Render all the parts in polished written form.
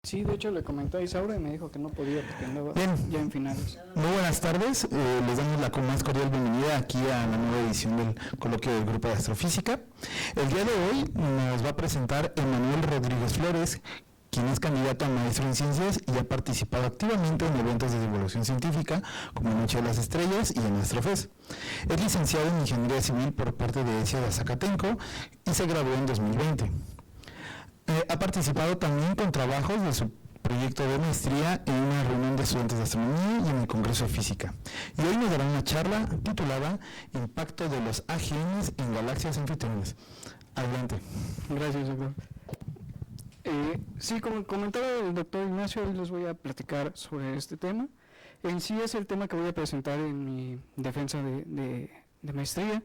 Sí, de hecho le comenté a Isaura y me dijo que no podía porque andaba ya en finales. Muy buenas tardes, les damos la más cordial bienvenida aquí a la nueva edición del coloquio del Grupo de Astrofísica. El día de hoy nos va a presentar Emanuel Rodríguez Flores, quien es candidato a maestro en ciencias y ha participado activamente en eventos de divulgación científica como Noche de las Estrellas y en Astrofest. Es licenciado en Ingeniería Civil por parte de ESIA de Zacatenco y se graduó en 2020. Ha participado también con trabajos de su proyecto de maestría en una reunión de estudiantes de astronomía y en el Congreso de Física. Y hoy nos dará una charla titulada Impacto de los AGNs en galaxias anfitrionas. Adelante. Gracias, doctor. Sí, como comentaba el doctor Ignacio, hoy les voy a platicar sobre este tema. En sí es el tema que voy a presentar en mi defensa de maestría.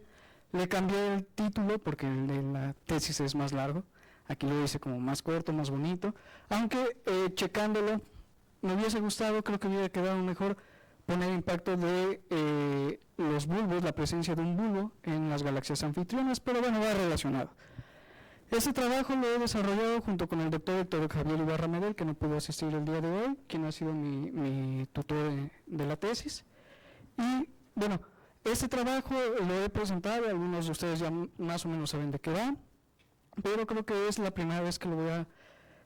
Le cambié el título porque el de la tesis es más largo. Aquí lo hice como más corto, más bonito, aunque checándolo me hubiese gustado, creo que hubiera quedado mejor poner impacto de los bulbos, la presencia de un bulbo en las galaxias anfitrionas, pero bueno, va relacionado. Este trabajo lo he desarrollado junto con el doctor Héctor Javier Ibarra Medel, que no pudo asistir el día de hoy, quien ha sido mi tutor de la tesis. Y bueno, este trabajo lo he presentado, algunos de ustedes ya más o menos saben de qué va, pero creo que es la primera vez que lo voy a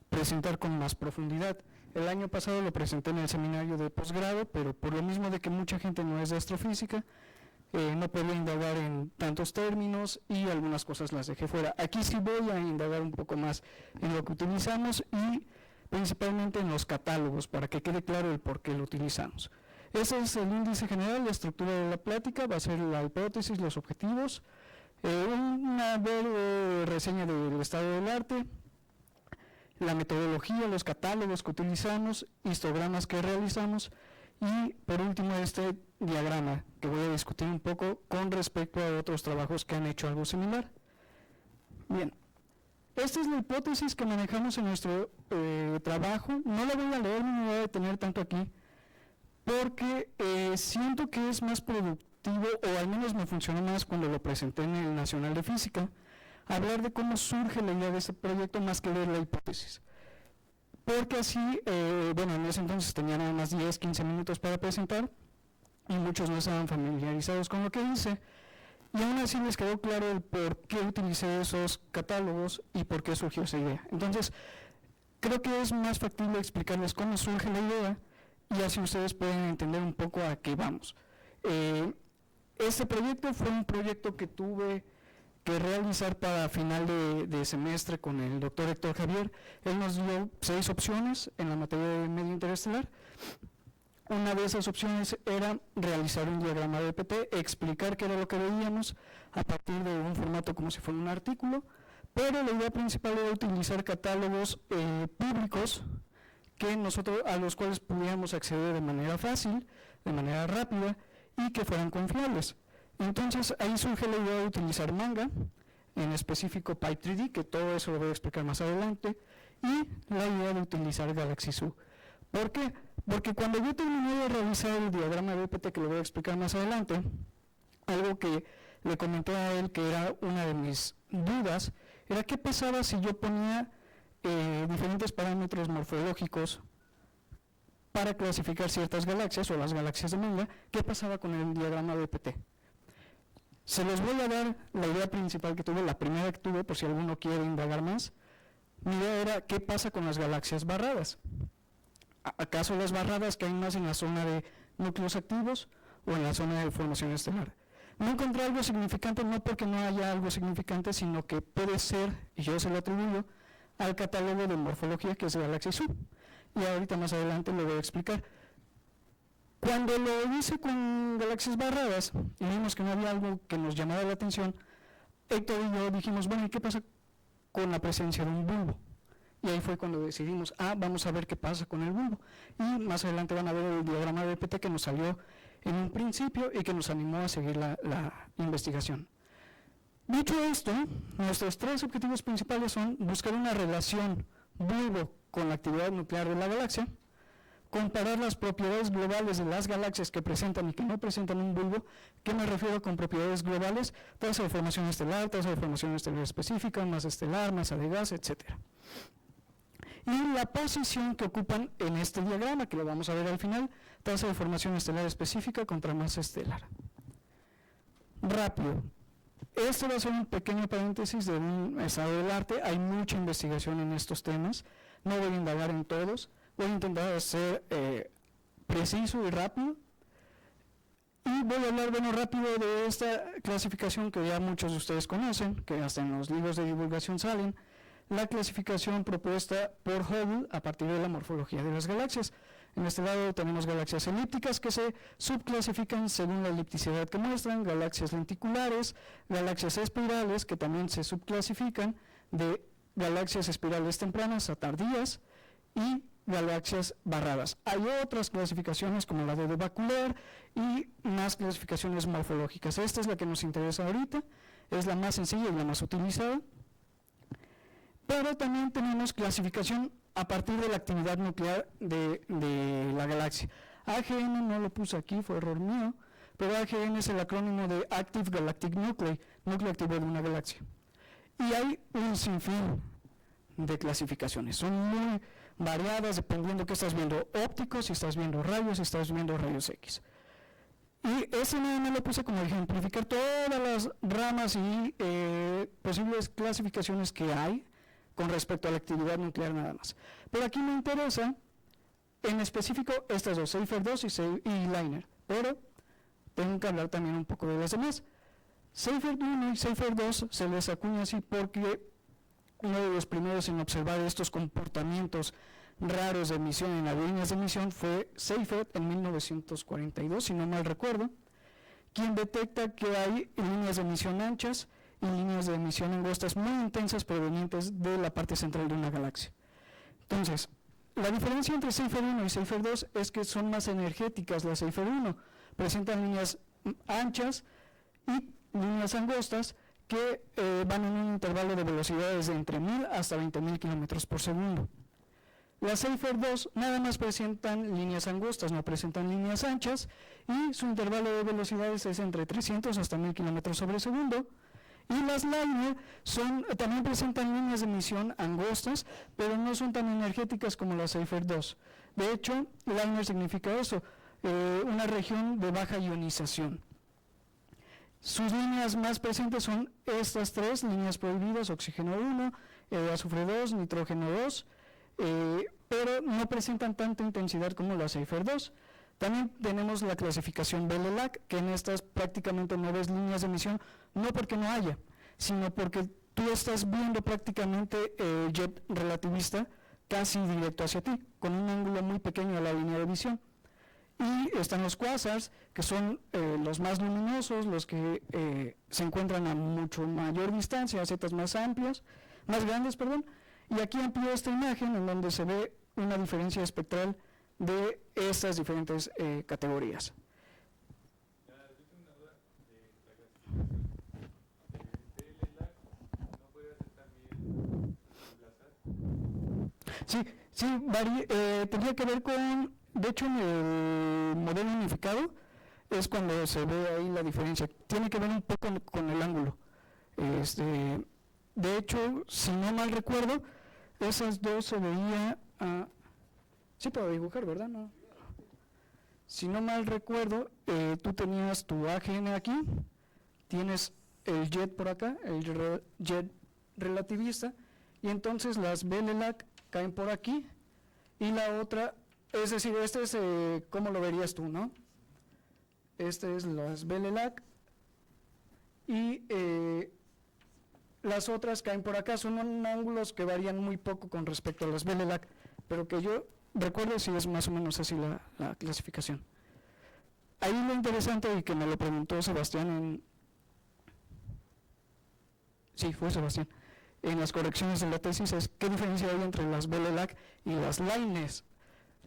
presentar con más profundidad. El año pasado lo presenté en el seminario de posgrado, pero por lo mismo de que mucha gente no es de astrofísica, no podía indagar en tantos términos y algunas cosas las dejé fuera. Aquí sí voy a indagar un poco más en lo que utilizamos y principalmente en los catálogos, para que quede claro el por qué lo utilizamos. Ese es el índice general, la estructura de la plática, va a ser la hipótesis, los objetivos, una breve reseña del estado del arte, la metodología, los catálogos que utilizamos, histogramas que realizamos y por último este diagrama que voy a discutir un poco con respecto a otros trabajos que han hecho algo similar. Bien, esta es la hipótesis que manejamos en nuestro trabajo. No la voy a leer, no me voy a detener tanto aquí porque siento que es más productivo, o al menos me funcionó más cuando lo presenté en el Nacional de Física, hablar de cómo surge la idea de este proyecto más que leer la hipótesis. Porque así, bueno, en ese entonces tenían nada más 10, 15 minutos para presentar y muchos no estaban familiarizados con lo que hice y aún así les quedó claro el por qué utilicé esos catálogos y por qué surgió esa idea. Entonces, creo que es más factible explicarles cómo surge la idea y así ustedes pueden entender un poco a qué vamos. Este proyecto fue un proyecto que tuve que realizar para final de semestre con el doctor Héctor Javier. Él nos dio 6 opciones en la materia de medio interestelar. Una de esas opciones era realizar un diagrama de EPT, explicar qué era lo que veíamos a partir de un formato como si fuera un artículo, pero la idea principal era utilizar catálogos públicos a los cuales pudiéramos acceder de manera fácil, de manera rápida y que fueran confiables. Entonces ahí surge la idea de utilizar Manga, en específico Pipe 3D, que todo eso lo voy a explicar más adelante, y la idea de utilizar Galaxy Zoo. ¿Por qué? Porque cuando yo terminé de realizar el diagrama de EPT, que lo voy a explicar más adelante, algo que le comenté a él que era una de mis dudas, era qué pasaba si yo ponía diferentes parámetros morfológicos para clasificar ciertas galaxias o las galaxias de Manga, qué pasaba con el diagrama de EPT. Se los voy a dar la idea principal que tuve, la primera que tuve, por si alguno quiere indagar más. Mi idea era qué pasa con las galaxias barradas. ¿Acaso las barradas caen más en la zona de núcleos activos o en la zona de formación estelar? No encontré algo significante, no porque no haya algo significante, sino que puede ser, y yo se lo atribuyo, al catálogo de morfología que es Galaxy Zoo. Y ahorita más adelante lo voy a explicar. Cuando lo hice con galaxias barradas y vimos que no había algo que nos llamara la atención, Héctor y yo dijimos, bueno, ¿y qué pasa con la presencia de un bulbo? Y ahí fue cuando decidimos, vamos a ver qué pasa con el bulbo. Y más adelante van a ver el diagrama de EPT que nos salió en un principio y que nos animó a seguir la investigación. Dicho esto, nuestros 3 objetivos principales son buscar una relación bulbo con la actividad nuclear de la galaxia, comparar las propiedades globales de las galaxias que presentan y que no presentan un bulbo. ¿Qué me refiero con propiedades globales? Tasa de formación estelar específica, masa estelar, masa de gas, etc. y la posición que ocupan en este diagrama, que lo vamos a ver al final, tasa de formación estelar específica contra masa estelar. Rápido. Este va a ser un pequeño paréntesis de un estado del arte. Hay mucha investigación en estos temas. No voy a indagar en todos. Voy a intentar ser preciso y rápido. Y voy a hablar, rápido de esta clasificación que ya muchos de ustedes conocen, que hasta en los libros de divulgación salen, la clasificación propuesta por Hubble a partir de la morfología de las galaxias. En este lado tenemos galaxias elípticas que se subclasifican según la elipticidad que muestran, galaxias lenticulares, galaxias espirales que también se subclasifican de galaxias espirales tempranas a tardías y galaxias barradas. Hay otras clasificaciones como la de bacular y más clasificaciones morfológicas. Esta es la que nos interesa ahorita, es la más sencilla y la más utilizada. Pero también tenemos clasificación a partir de la actividad nuclear de la galaxia. AGN no lo puse aquí, fue error mío, pero AGN es el acrónimo de Active Galactic Nuclei, núcleo activo de una galaxia. Y hay un sinfín de clasificaciones, son muy variadas dependiendo de qué estás viendo, ópticos, si estás viendo rayos X. Y ese nada más lo puse como ejemplificar todas las ramas y posibles clasificaciones que hay con respecto a la actividad nuclear nada más. Pero aquí me interesa, en específico, estas dos, SAFER 2 y LINER, pero tengo que hablar también un poco de las demás. SAFER 1 y SAFER 2 se les acuña así porque uno de los primeros en observar estos comportamientos raros de emisión en las líneas de emisión fue SAFER en 1942, si no mal recuerdo, quien detecta que hay líneas de emisión anchas y líneas de emisión angostas muy intensas provenientes de la parte central de una galaxia. Entonces, la diferencia entre SAFER 1 y SAFER 2 es que son más energéticas. Las SAFER 1 presentan líneas anchas y líneas angostas que van en un intervalo de velocidades de entre 1000 hasta 20.000 kilómetros por segundo. Las SAFER 2 nada más presentan líneas angostas, no presentan líneas anchas, y su intervalo de velocidades es entre 300 hasta 1000 kilómetros sobre segundo. Y las LINER también presentan líneas de emisión angostas, pero no son tan energéticas como las SAFER 2. De hecho, LINER significa eso, una región de baja ionización. Sus líneas más presentes son estas tres líneas prohibidas: oxígeno 1, azufre 2, nitrógeno 2, pero no presentan tanta intensidad como las SAFER 2. También tenemos la clasificación BELELAC, que en estas prácticamente no ves líneas de emisión, no porque no haya, sino porque tú estás viendo prácticamente el jet relativista casi directo hacia ti, con un ángulo muy pequeño a la línea de visión. Y están los quasars, que son los más luminosos, los que se encuentran a mucho mayor distancia, a zetas más grandes, y aquí amplío esta imagen en donde se ve una diferencia espectral de estas diferentes categorías. Sí, tendría que ver con, de hecho, en el modelo unificado es cuando se ve ahí la diferencia. Tiene que ver un poco con el ángulo. De hecho, si no mal recuerdo, esas dos se veía. Sí puedo dibujar, ¿verdad? No. Si no mal recuerdo, tú tenías tu AGN aquí, tienes el jet por acá, el jet relativista, y entonces las BELELAC caen por aquí, y la otra, es decir, este es, ¿cómo lo verías tú, no? Este es las BELELAC, y las otras caen por acá, son ángulos que varían muy poco con respecto a las BELELAC, pero que yo recuerdo si es más o menos así la clasificación. Ahí lo interesante, y que me lo preguntó Sebastián fue Sebastián, en las correcciones de la tesis, es qué diferencia hay entre las BELELAC y las LINES,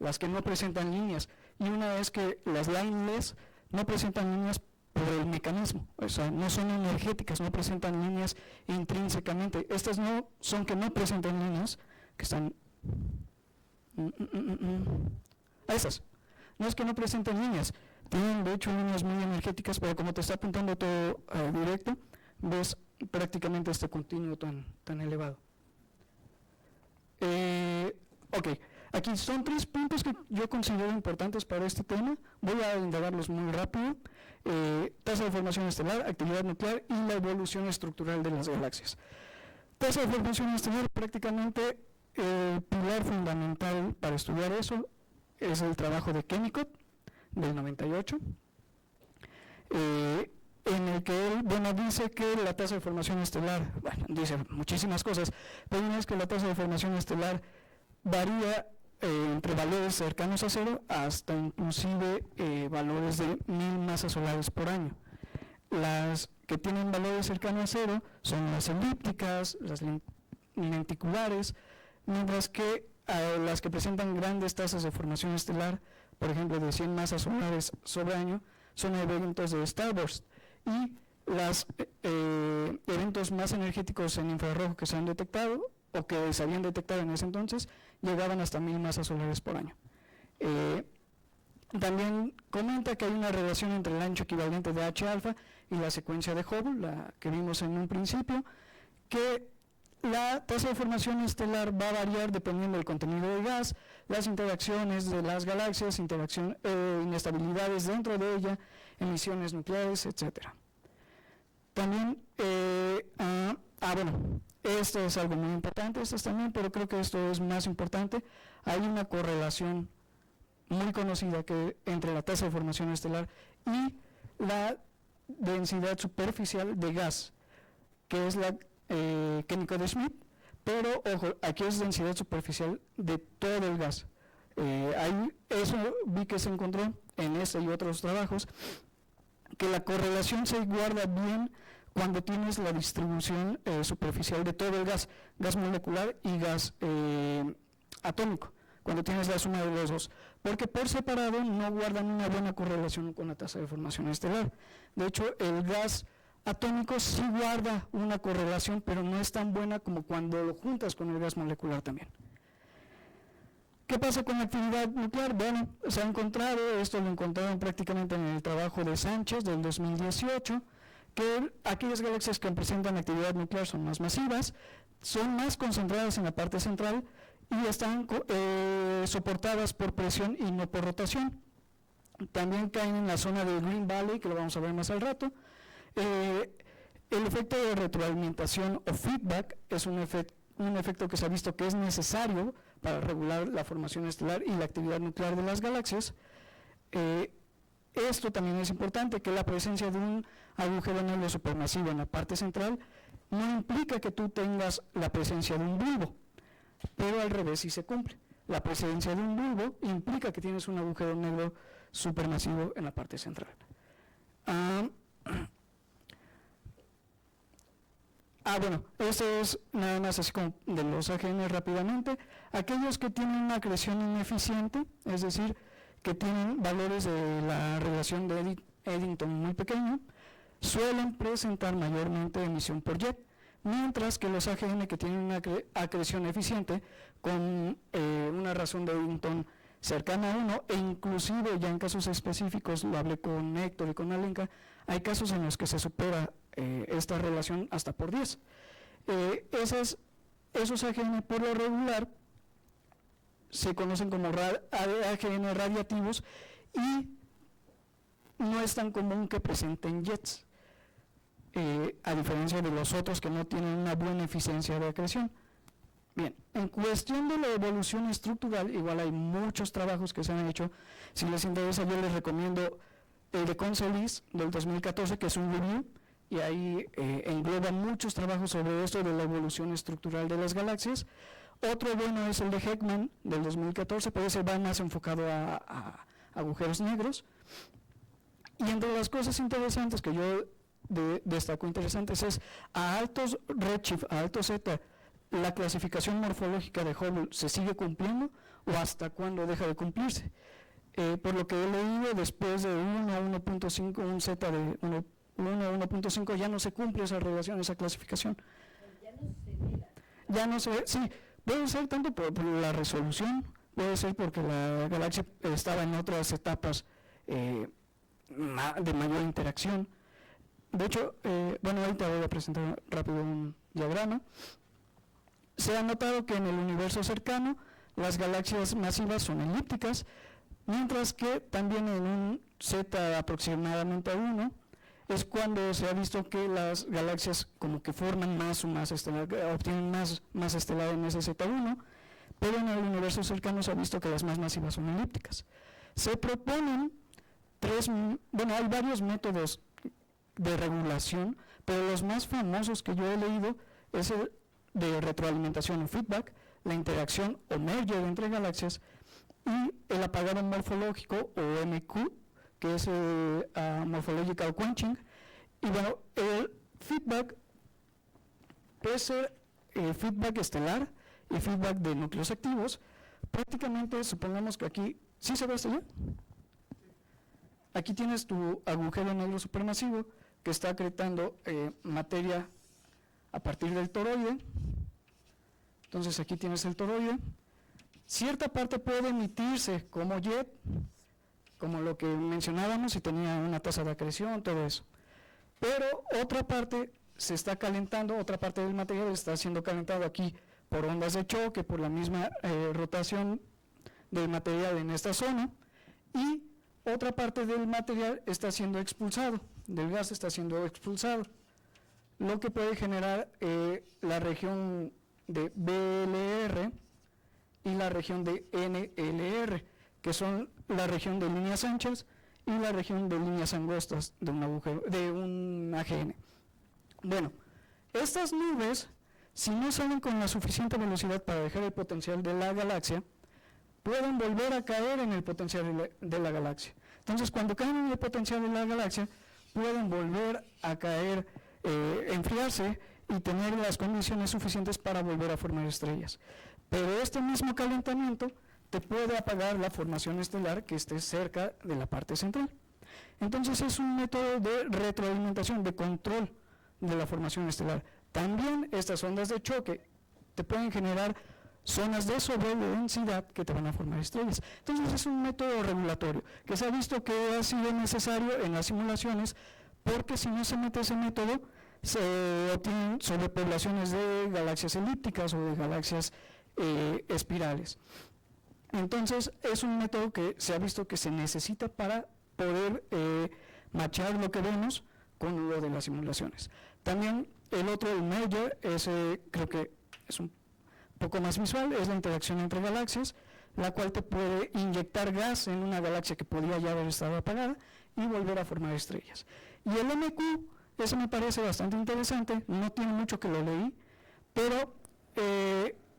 las que no presentan líneas. Y una es que las LINES no presentan líneas por el mecanismo, o sea, no son energéticas, no presentan líneas intrínsecamente. Estas no son que no presentan líneas, que están... Esas, no es que no presenten líneas, tienen de hecho líneas muy energéticas, pero como te está apuntando todo directo, ves prácticamente este continuo tan elevado. Ok, aquí son 3 puntos que yo considero importantes para este tema. Voy a indagarlos muy rápido. Tasa de formación estelar, actividad nuclear y la evolución estructural de las galaxias. Tasa de formación estelar, prácticamente el pilar fundamental para estudiar eso es el trabajo de Kennicott del 98, en el que él, dice que la tasa de formación estelar, dice muchísimas cosas, pero una es que la tasa de formación estelar varía entre valores cercanos a cero hasta inclusive valores de 1000 masas solares por año. Las que tienen valores cercanos a cero son las elípticas, las lenticulares, mientras que las que presentan grandes tasas de formación estelar, por ejemplo de 100 masas solares sobre año, son eventos de starburst, y los eventos más energéticos en infrarrojo que se han detectado o que se habían detectado en ese entonces llegaban hasta 1000 masas solares por año. También comenta que hay una relación entre el ancho equivalente de H alfa y la secuencia de Hubble, la que vimos en un principio, que la tasa de formación estelar va a variar dependiendo del contenido del gas, las interacciones de las galaxias, inestabilidades dentro de ella, emisiones nucleares, etc. También, esto es algo muy importante, esto también, pero creo que esto es más importante. Hay una correlación muy conocida entre la tasa de formación estelar y la densidad superficial de gas, que es la Kennicott de Schmidt, pero ojo, aquí es densidad superficial de todo el gas. Eso vi que se encontró en este y otros trabajos, que la correlación se guarda bien cuando tienes la distribución superficial de todo el gas molecular y gas atómico, cuando tienes la suma de los dos, porque por separado no guardan una buena correlación con la tasa de formación estelar. De hecho, el gas atómico sí guarda una correlación, pero no es tan buena como cuando lo juntas con el gas molecular también. ¿Qué pasa con la actividad nuclear? Bueno, se ha encontrado, esto lo encontraron prácticamente en el trabajo de Sánchez del 2018, que aquellas galaxias que presentan actividad nuclear son más masivas, son más concentradas en la parte central y están soportadas por presión y no por rotación. También caen en la zona de Green Valley, que lo vamos a ver más al rato. El efecto de retroalimentación o feedback es un efecto que se ha visto que es necesario para regular la formación estelar y la actividad nuclear de las galaxias. Esto también es importante, que la presencia de un agujero negro supermasivo en la parte central no implica que tú tengas la presencia de un bulbo, pero al revés sí se cumple. La presencia de un bulbo implica que tienes un agujero negro supermasivo en la parte central. Esto es nada más así como de los AGN rápidamente. Aquellos que tienen una acreción ineficiente, es decir, que tienen valores de la relación de Eddington muy pequeño, suelen presentar mayormente emisión por jet, mientras que los AGN que tienen una acreción eficiente con una razón de Eddington cercana a 1, e inclusive ya en casos específicos, lo hablé con Héctor y con Alenka, hay casos en los que se supera esta relación hasta por 10. Esos AGN por lo regular se conocen como AGN radiativos y no es tan común que presenten jets, a diferencia de los otros que no tienen una buena eficiencia de acreción. Bien, en cuestión de la evolución estructural, igual hay muchos trabajos que se han hecho. Si les interesa, yo les recomiendo el de Consolis del 2014, que es un review, y ahí engloba muchos trabajos sobre esto de la evolución estructural de las galaxias. Otro bueno es el de Heckman del 2014, pero ese va más enfocado a agujeros negros. Y entre las cosas interesantes que yo destaco interesantes es a altos redshift, a alto zeta, ¿la clasificación morfológica de Hubble se sigue cumpliendo o hasta cuándo deja de cumplirse? Por lo que he leído, después de 1 a 1.5, un Z de 1 a 1.5 ya no se cumple esa relación, esa clasificación. Ya no se ve, sí, puede ser tanto por la resolución, puede ser porque la galaxia estaba en otras etapas de mayor interacción. De hecho, ahorita voy a presentar rápido un diagrama. Se ha notado que en el universo cercano las galaxias masivas son elípticas, mientras que también en un Z aproximadamente a 1 es cuando se ha visto que las galaxias como que forman más su masa estelar, obtienen más masa estelar en ese Z1, pero en el universo cercano se ha visto que las más masivas son elípticas. Se proponen hay varios métodos de regulación, pero los más famosos que yo he leído es el de retroalimentación o feedback, la interacción o merger entre galaxias y el apagado morfológico o MQ, que es el morphological quenching. Y bueno, el feedback puede ser feedback estelar y feedback de núcleos activos. Prácticamente, supongamos que aquí, ¿sí se ve esto ya? Aquí tienes tu agujero negro supermasivo que está acretando materia a partir del toroide. Entonces aquí tienes el toroide. Cierta parte puede emitirse como jet, como lo que mencionábamos, si tenía una tasa de acreción, todo eso. Pero otra parte se está calentando, otra parte del material está siendo calentado aquí por ondas de choque, por la misma rotación del material en esta zona, y otra parte del material está siendo expulsado, del gas está siendo expulsado, lo que puede generar la región de BLR y la región de NLR, que son la región de líneas anchas y la región de líneas angostas de un agujero, de un AGN. Bueno, estas nubes, si no salen con la suficiente velocidad para dejar el potencial de la galaxia, pueden volver a caer en el potencial de la galaxia. Entonces, cuando caen en el potencial de la galaxia, pueden volver a caer, enfriarse y tener las condiciones suficientes para volver a formar estrellas. Pero este mismo calentamiento te puede apagar la formación estelar que esté cerca de la parte central. Entonces es un método de retroalimentación, de control de la formación estelar. También estas ondas de choque te pueden generar zonas de sobredensidad que te van a formar estrellas. Entonces es un método regulatorio que se ha visto que ha sido necesario en las simulaciones, porque si no se mete ese método, se obtienen sobrepoblaciones de galaxias elípticas o de galaxias espirales. Entonces es un método que se ha visto que se necesita para poder machar lo que vemos con lo de las simulaciones. También el otro, el merger, creo que es un poco más visual, es la interacción entre galaxias, la cual te puede inyectar gas en una galaxia que podría ya haber estado apagada y volver a formar estrellas. Y el MQ, eso me parece bastante interesante, no tiene mucho que lo leí, pero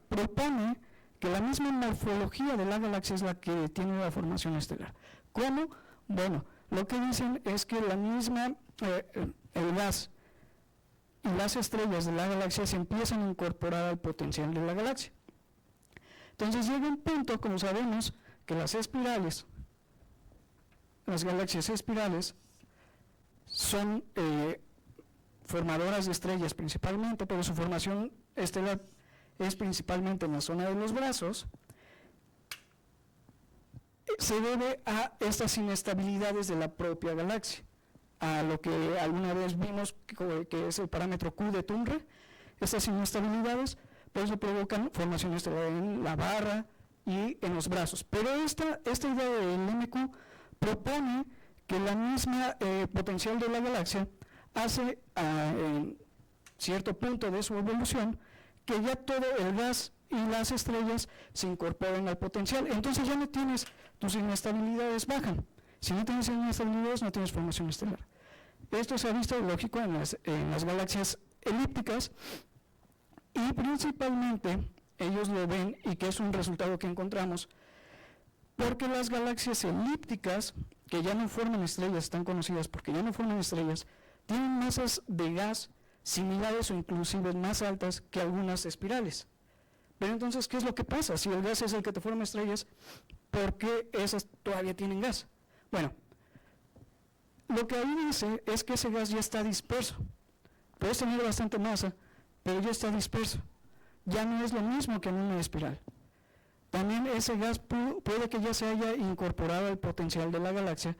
propone que la misma morfología de la galaxia es la que tiene la formación estelar. ¿Cómo? Bueno, lo que dicen es que la misma, el gas y las estrellas de la galaxia se empiezan a incorporar al potencial de la galaxia. Entonces llega un punto, como sabemos, que las espirales, las galaxias espirales, son formadoras de estrellas principalmente, pero su formación estelar es principalmente en la zona de los brazos. Se debe a estas inestabilidades de la propia galaxia, a lo que alguna vez vimos que es el parámetro Q de Tunre. Estas inestabilidades por eso provocan formación estelar en la barra y en los brazos. Pero esta idea del MQ propone que la misma potencial de la galaxia hace en cierto punto de su evolución que ya todo el gas y las estrellas se incorporen al potencial. Entonces ya no tienes, tus inestabilidades bajan. Si no tienes inestabilidades, no tienes formación estelar. Esto se ha visto lógico en las galaxias elípticas, y principalmente ellos lo ven, y que es un resultado que encontramos, porque las galaxias elípticas, que ya no forman estrellas, están conocidas porque ya no forman estrellas, tienen masas de gas similares o inclusive más altas que algunas espirales. Pero entonces, ¿qué es lo que pasa? Si el gas es el que te forma estrellas, ¿por qué esas todavía tienen gas? Bueno, lo que ahí dice es que ese gas ya está disperso. Puedes tener bastante masa, pero ya está disperso. Ya no es lo mismo que en una espiral. También ese gas puede que ya se haya incorporado al potencial de la galaxia,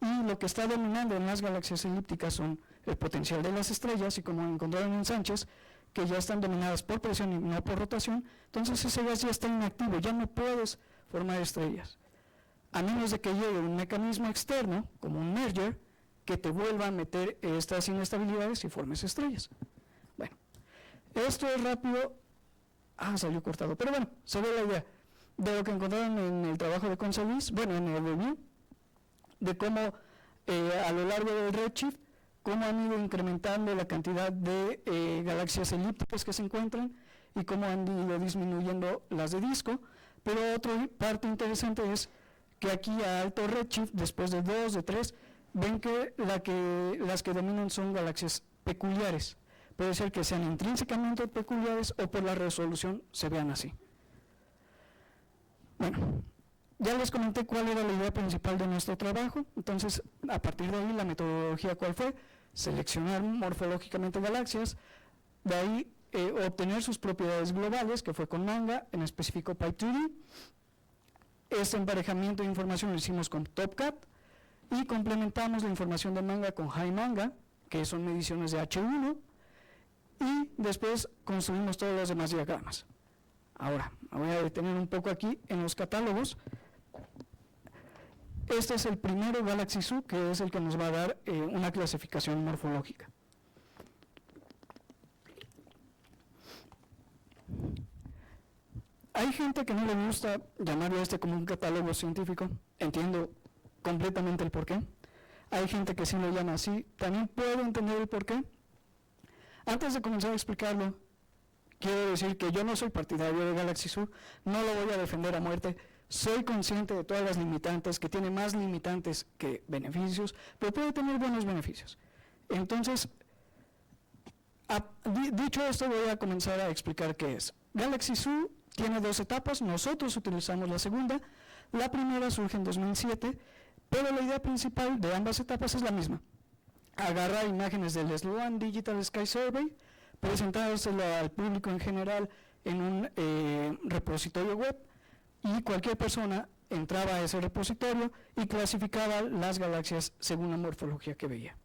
y lo que está dominando en las galaxias elípticas son el potencial de las estrellas, y como encontraron en Sánchez, que ya están dominadas por presión y no por rotación, entonces ese gas ya está inactivo, ya no puedes formar estrellas, a menos de que llegue un mecanismo externo, como un merger, que te vuelva a meter estas inestabilidades y formes estrellas. Bueno, esto es rápido. Salió cortado, pero bueno, se ve la idea de lo que encontraron en el trabajo de Consolis, bueno, en el review, de cómo a lo largo del redshift, cómo han ido incrementando la cantidad de galaxias elípticas que se encuentran y cómo han ido disminuyendo las de disco. Pero otra parte interesante es que aquí a alto redshift, después de 2, de 3, ven que las que dominan son galaxias peculiares. Puede ser que sean intrínsecamente peculiares o por la resolución se vean así. Bueno, ya les comenté cuál era la idea principal de nuestro trabajo. Entonces, a partir de ahí, la metodología cuál fue: seleccionar morfológicamente galaxias, de ahí obtener sus propiedades globales, que fue con Manga, en específico Pi2D. Este emparejamiento de información lo hicimos con TopCat y complementamos la información de Manga con HiManga, que son mediciones de H1, y después construimos todos los demás diagramas. Ahora, me voy a detener un poco aquí en los catálogos. Este es el primero, Galaxy Zoo, que es el que nos va a dar una clasificación morfológica. Hay gente que no le gusta llamarlo como un catálogo científico. Entiendo completamente el porqué. Hay gente que sí lo llama así. También puedo entender el porqué. Antes de comenzar a explicarlo, quiero decir que yo no soy partidario de Galaxy Zoo, no lo voy a defender a muerte. Soy consciente de todas las limitantes, que tiene más limitantes que beneficios, pero puede tener buenos beneficios. Entonces, dicho esto, voy a comenzar a explicar qué es. Galaxy Zoo tiene 2 etapas, nosotros utilizamos la segunda. La primera surge en 2007, pero la idea principal de ambas etapas es la misma: agarrar imágenes del Sloan Digital Sky Survey, presentárselo al público en general en un repositorio web, y cualquier persona entraba a ese repositorio y clasificaba las galaxias según la morfología que veía.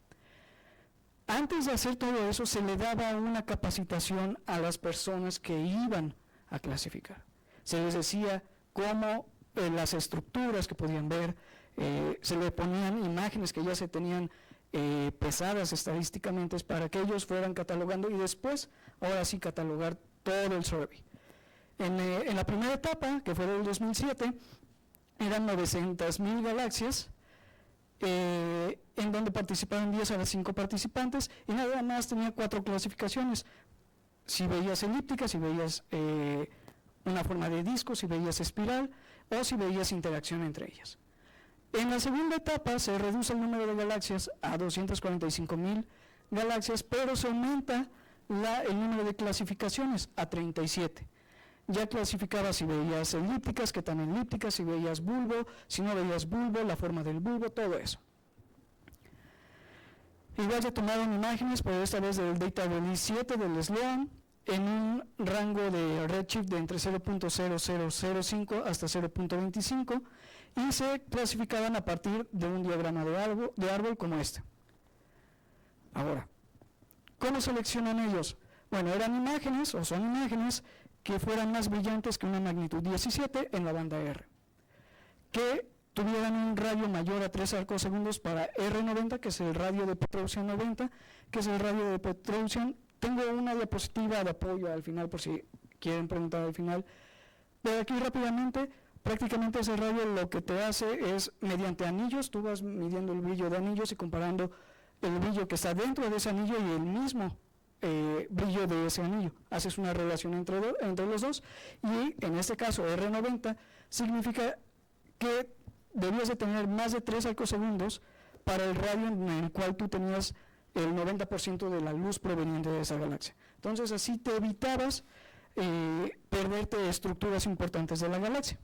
Antes de hacer todo eso, se le daba una capacitación a las personas que iban a clasificar. Se les decía cómo las estructuras que podían ver, se le ponían imágenes que ya se tenían pesadas estadísticamente para que ellos fueran catalogando y después, ahora sí, catalogar todo el survey. En la primera etapa, que fue del 2007, eran 900,000 galaxias, en donde participaron 10 a las 5 participantes, y nada más tenía 4 clasificaciones: si veías elíptica, si veías una forma de disco, si veías espiral o si veías interacción entre ellas. En la segunda etapa se reduce el número de galaxias a 245,000 galaxias, pero se aumenta el número de clasificaciones a 37. Ya clasificaba si veías elípticas, qué tan elípticas, si veías bulbo, si no veías bulbo, la forma del bulbo, todo eso. Igual ya tomaron imágenes, pero esta vez del Data Release 7 del Sloan, en un rango de redshift de entre 0.0005 hasta 0.25, y se clasificaban a partir de un diagrama de árbol como este. Ahora, ¿cómo seleccionan ellos? Bueno, eran imágenes, o son imágenes, que fueran más brillantes que una magnitud 17 en la banda R, que tuvieran un radio mayor a 3 arcosegundos para R90, que es el radio de Petrosian 90, que es el radio de Petrosian. Tengo una diapositiva de apoyo al final por si quieren preguntar al final. Pero aquí rápidamente, prácticamente ese radio lo que te hace es, mediante anillos, tú vas midiendo el brillo de anillos y comparando el brillo que está dentro de ese anillo y el mismo brillo de ese anillo. Haces una relación entre los dos, y en este caso R90 significa que debías de tener más de 3 arcosegundos para el radio en el cual tú tenías el 90% de la luz proveniente de esa galaxia. Entonces así te evitabas perderte estructuras importantes de la galaxia.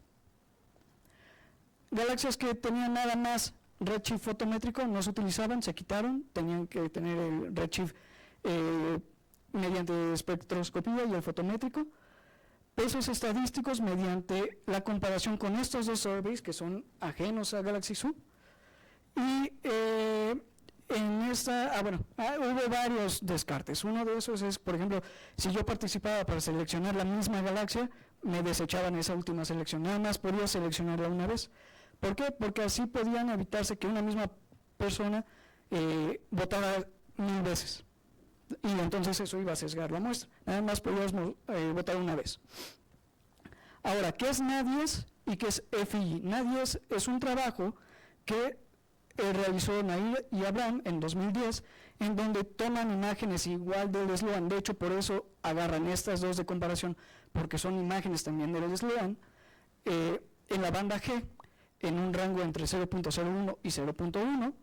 Galaxias que tenían nada más redshift fotométrico no se utilizaban, se quitaron, tenían que tener el redshift mediante espectroscopía y el fotométrico. Pesos estadísticos mediante la comparación con estos 2 surveys que son ajenos a Galaxy Zoo, y hubo varios descartes. Uno de esos es, por ejemplo, si yo participaba para seleccionar la misma galaxia, me desechaban esa última selección, nada más podía seleccionarla una vez. ¿Por qué? Porque así podían evitarse que una misma persona votara 1000 veces, y entonces eso iba a sesgar la muestra. Nada más podías votar una vez. Ahora, ¿qué es NADIES y qué es FII? NADIES es un trabajo que realizó Nair y Abraham en 2010, en donde toman imágenes igual del Sloan. De hecho, por eso agarran estas dos de comparación, porque son imágenes también del Sloan, en la banda G, en un rango entre 0.01 y 0.1,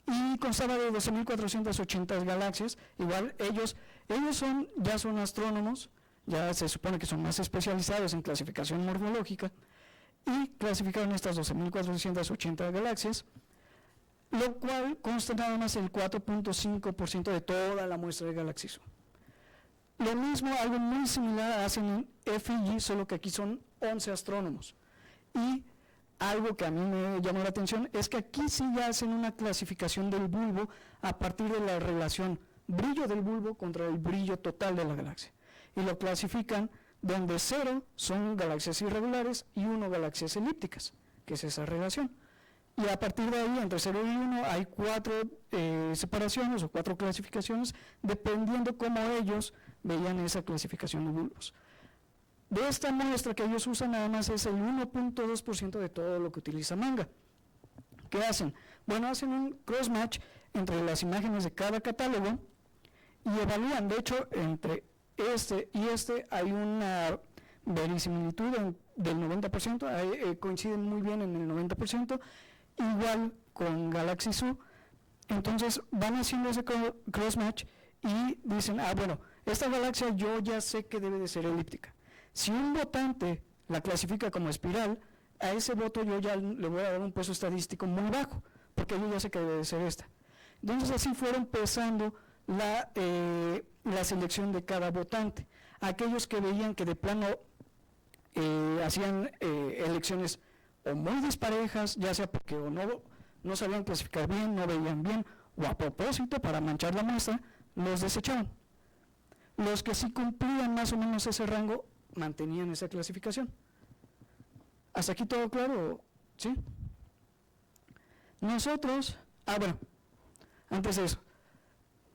y constaba de 12.480 galaxias. Igual ellos ya son astrónomos, ya se supone que son más especializados en clasificación morfológica, y clasificaron estas 12.480 galaxias, lo cual consta nada más el 4.5% de toda la muestra de Galaxy-Zoo. Lo mismo, algo muy similar hacen en FII, solo que aquí son 11 astrónomos. Y algo que a mí me llamó la atención es que aquí sí ya hacen una clasificación del bulbo a partir de la relación brillo del bulbo contra el brillo total de la galaxia. Y lo clasifican donde 0 son galaxias irregulares y 1 galaxias elípticas, que es esa relación. Y a partir de ahí, entre 0 y 1, hay 4 separaciones o 4 clasificaciones, dependiendo cómo ellos veían esa clasificación de bulbos. De esta muestra que ellos usan, nada más es el 1.2% de todo lo que utiliza Manga. ¿Qué hacen? Bueno, hacen un cross-match entre las imágenes de cada catálogo y evalúan. De hecho, entre este y este hay una verisimilitud del 90%, coinciden muy bien en el 90%, igual con Galaxy-Zoo. Entonces van haciendo ese cross-match y dicen, bueno, esta galaxia yo ya sé que debe de ser elíptica. Si un votante la clasifica como espiral, a ese voto yo ya le voy a dar un peso estadístico muy bajo, porque yo ya sé que debe de ser esta. Entonces así fueron pesando la selección de cada votante. Aquellos que veían que de plano hacían elecciones o muy disparejas, ya sea porque o no sabían clasificar bien, no veían bien, o a propósito para manchar la muestra, los desechaban. Los que sí cumplían más o menos ese rango, mantenían esa clasificación. ¿Hasta aquí todo claro? ¿Sí? Nosotros, antes de eso,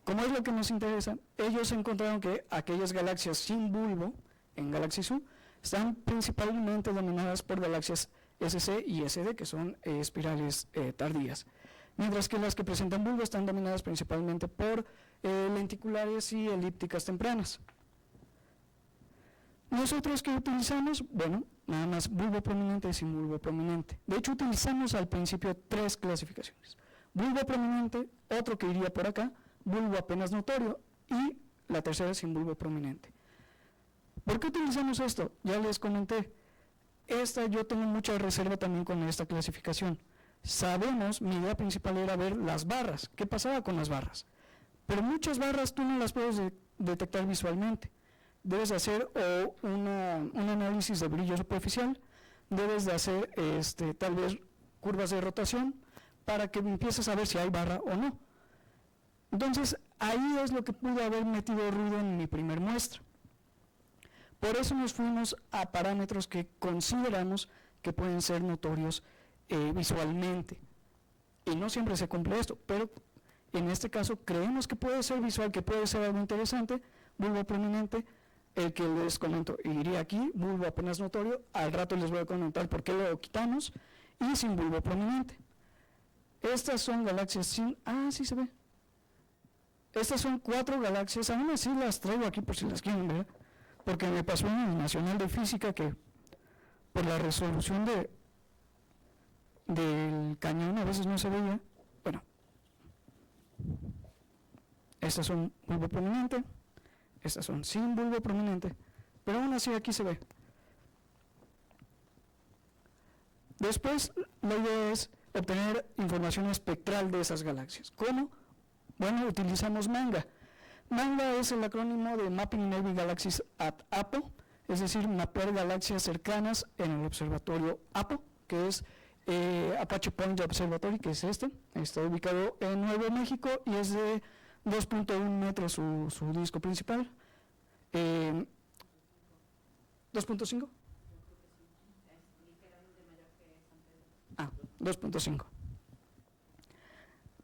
como es lo que nos interesa, ellos encontraron que aquellas galaxias sin bulbo en Galaxy-Zoo están principalmente dominadas por galaxias SC y SD, que son espirales tardías, mientras que las que presentan bulbo están dominadas principalmente por lenticulares y elípticas tempranas. ¿Nosotros qué utilizamos? Bueno, nada más bulbo prominente y sin bulbo prominente. De hecho, utilizamos al principio 3 clasificaciones. Bulbo prominente, otro que iría por acá, bulbo apenas notorio, y la tercera sin bulbo prominente. ¿Por qué utilizamos esto? Ya les comenté. Yo tengo mucha reserva también con esta clasificación. Sabemos, mi idea principal era ver las barras, qué pasaba con las barras. Pero muchas barras tú no las puedes detectar visualmente. Debes hacer un análisis de brillo superficial, debes de hacer tal vez curvas de rotación para que empieces a ver si hay barra o no. Entonces, ahí es lo que pudo haber metido ruido en mi primer muestra. Por eso nos fuimos a parámetros que consideramos que pueden ser notorios visualmente. Y no siempre se cumple esto, pero en este caso creemos que puede ser visual, que puede ser algo interesante. Bulbo prominente, el que les comento, iría aquí, bulbo apenas notorio, al rato les voy a comentar por qué lo quitamos, y sin bulbo prominente. Estas son galaxias sin... sí se ve. Estas son 4 galaxias, aún así las traigo aquí por si las quieren ver, porque me pasó en el Nacional de Física que por la resolución del cañón a veces no se veía. Bueno, estas son bulbo prominente, estas son sin bulbo prominente, pero aún así aquí se ve. Después, la idea es obtener información espectral de esas galaxias. ¿Cómo? Bueno, utilizamos MANGA. MANGA es el acrónimo de Mapping Navy Galaxies at APO, es decir, mapear galaxias cercanas en el observatorio APO, que es Apache Point Observatory, que es este, está ubicado en Nuevo México y es de 2.1 metros su disco principal. 2.5. 2.5.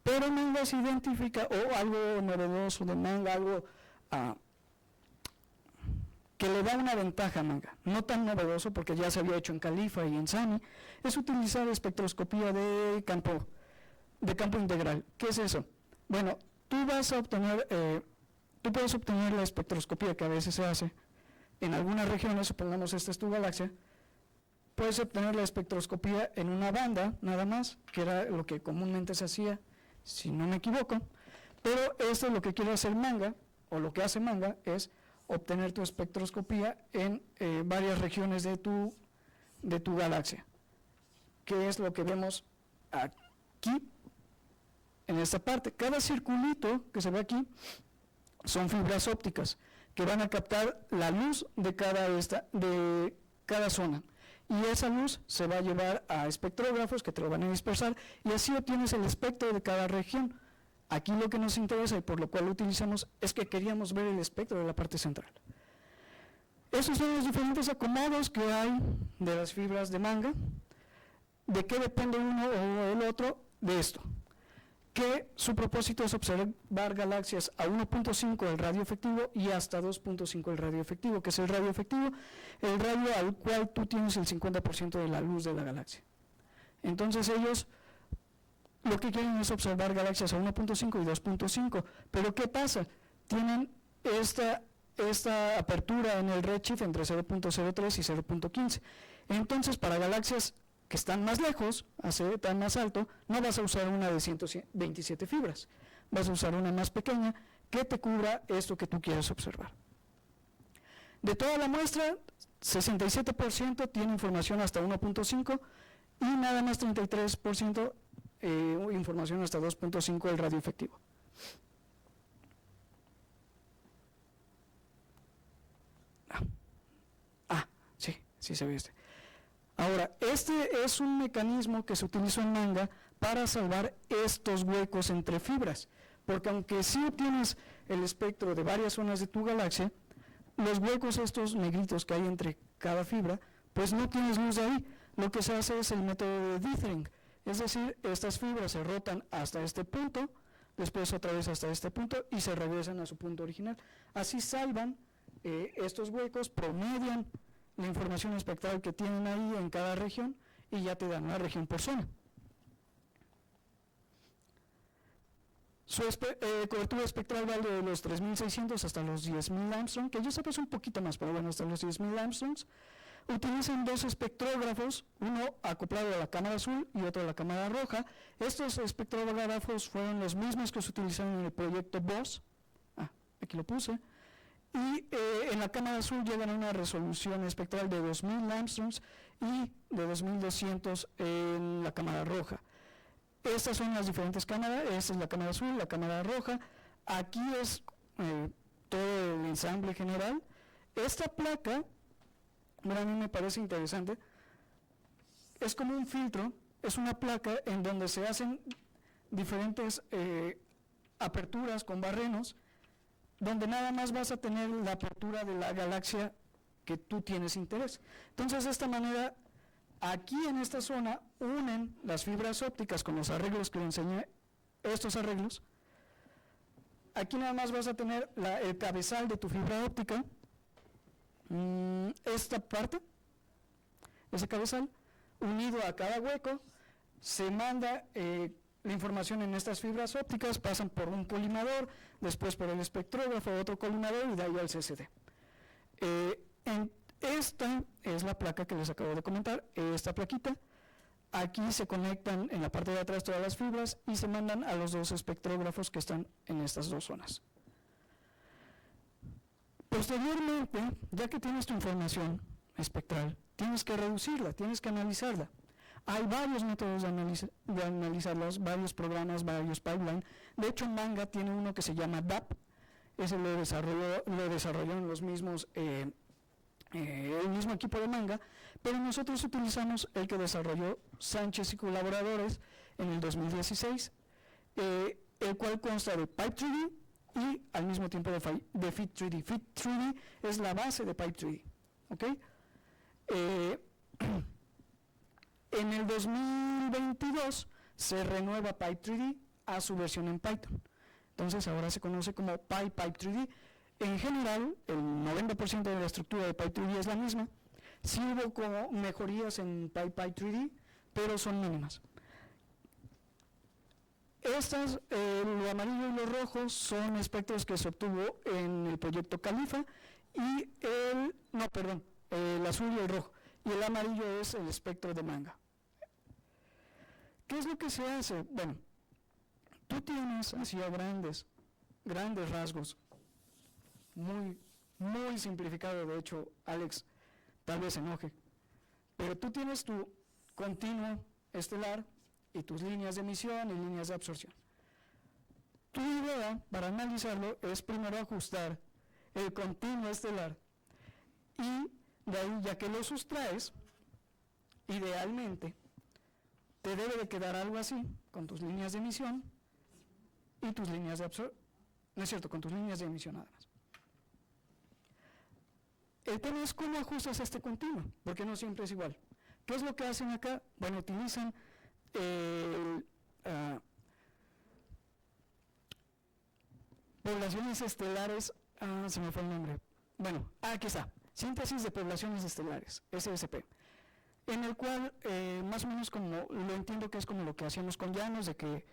Pero Manga se identifica, o algo novedoso de Manga, algo que le da una ventaja a Manga, no tan novedoso porque ya se había hecho en Califa y en SAMI, es utilizar espectroscopía de campo integral. ¿Qué es eso? Bueno, tú puedes obtener la espectroscopía que a veces se hace en algunas regiones, supongamos esta es tu galaxia, puedes obtener la espectroscopía en una banda nada más, que era lo que comúnmente se hacía, si no me equivoco, pero esto es lo que quiere hacer Manga, o lo que hace Manga es obtener tu espectroscopía en varias regiones de tu galaxia, que es lo que vemos aquí, en esta parte. Cada circulito que se ve aquí son fibras ópticas que van a captar la luz de cada zona, y esa luz se va a llevar a espectrógrafos que te lo van a dispersar, y así obtienes el espectro de cada región. Aquí lo que nos interesa y por lo cual lo utilizamos es que queríamos ver el espectro de la parte central. Esos son los diferentes acomodos que hay de las fibras de Manga. ¿De qué depende uno o el otro? De esto, que su propósito es observar galaxias a 1.5 el radio efectivo y hasta 2.5 el radio efectivo. ¿Qué es el radio efectivo? El radio al cual tú tienes el 50% de la luz de la galaxia. Entonces ellos lo que quieren es observar galaxias a 1.5 y 2.5, pero ¿qué pasa? Tienen esta apertura en el redshift entre 0.03 y 0.15. Entonces, para galaxias que están más lejos, a C tan más alto, no vas a usar una de 127 fibras, vas a usar una más pequeña que te cubra esto que tú quieres observar. De toda la muestra, 67% tiene información hasta 1.5 y nada más 33% información hasta 2.5 el radio efectivo. Sí se ve este. Ahora, este es un mecanismo que se utilizó en Manga para salvar estos huecos entre fibras, porque aunque sí obtienes el espectro de varias zonas de tu galaxia, los huecos estos negritos que hay entre cada fibra, pues no tienes luz de ahí. Lo que se hace es el método de dithering, es decir, estas fibras se rotan hasta este punto, después otra vez hasta este punto y se regresan a su punto original. Así salvan estos huecos, promedian la información espectral que tienen ahí en cada región y ya te dan una región por zona. Su cobertura espectral va de los 3.600 hasta los 10.000 Armstrong, que yo sé que es un poquito más, pero bueno, hasta los 10.000 Armstrongs. Utilizan dos espectrógrafos, uno acoplado a la cámara azul y otro a la cámara roja. Estos espectrógrafos fueron los mismos que se utilizaron en el proyecto BOSS, aquí lo puse, y en la cámara azul llegan a una resolución espectral de 2.000 Armstrongs y de 2.200 en la cámara roja. Estas son las diferentes cámaras, esta es la cámara azul, la cámara roja, aquí es todo el ensamble general. Esta placa, bueno, a mí me parece interesante, es como un filtro, es una placa en donde se hacen diferentes aperturas con barrenos, donde nada más vas a tener la apertura de la galaxia que tú tienes interés. Entonces, de esta manera, aquí en esta zona unen las fibras ópticas con los arreglos que le enseñé, estos arreglos. Aquí nada más vas a tener el cabezal de tu fibra óptica, esta parte, ese cabezal, unido a cada hueco, se manda la información en estas fibras ópticas, pasan por un colimador, después por el espectrógrafo, otro colimador y de ahí al CCD. Esta es la placa que les acabo de comentar, esta plaquita. Aquí se conectan en la parte de atrás todas las fibras y se mandan a los dos espectrógrafos que están en estas dos zonas. Posteriormente, ya que tienes tu información espectral, tienes que reducirla, tienes que analizarla. Hay varios métodos de analizarlos, varios programas, varios pipelines. De hecho, Manga tiene uno que se llama DAP, ese lo desarrollaron los mismos el mismo equipo de Manga, pero nosotros utilizamos el que desarrolló Sánchez y colaboradores en el 2016, el cual consta de Pipe3D y al mismo tiempo de Fit3D. Fit3D es la base de Pipe3D, ¿ok? En el 2022 se renueva Pipe3D a su versión en Python. Entonces ahora se conoce como Pipe3D. En general, el 90% de la estructura de Pipe3D es la misma. Sí hubo como mejorías en Pipe3D, pero son mínimas. Estas, lo amarillo y lo rojo, son espectros que se obtuvo en el proyecto Califa y el azul y el rojo. Y el amarillo es el espectro de Manga. ¿Qué es lo que se hace? Bueno, tú tienes así a grandes rasgos, muy simplificado, de hecho, Alex tal vez se enoje, pero tú tienes tu continuo estelar y tus líneas de emisión y líneas de absorción. Tu idea para analizarlo es primero ajustar el continuo estelar y de ahí, ya que lo sustraes, idealmente te debe de quedar algo así con tus líneas de emisión y tus líneas de absorción, no es cierto, con tus líneas de emisión nada más. El tema es cómo ajustas este continuo, porque no siempre es igual. ¿Qué es lo que hacen acá? Bueno, utilizan poblaciones estelares, se me fue el nombre. Bueno, aquí está, síntesis de poblaciones estelares, SSP, en el cual más o menos como lo entiendo que es como lo que hacíamos con Llanos, de que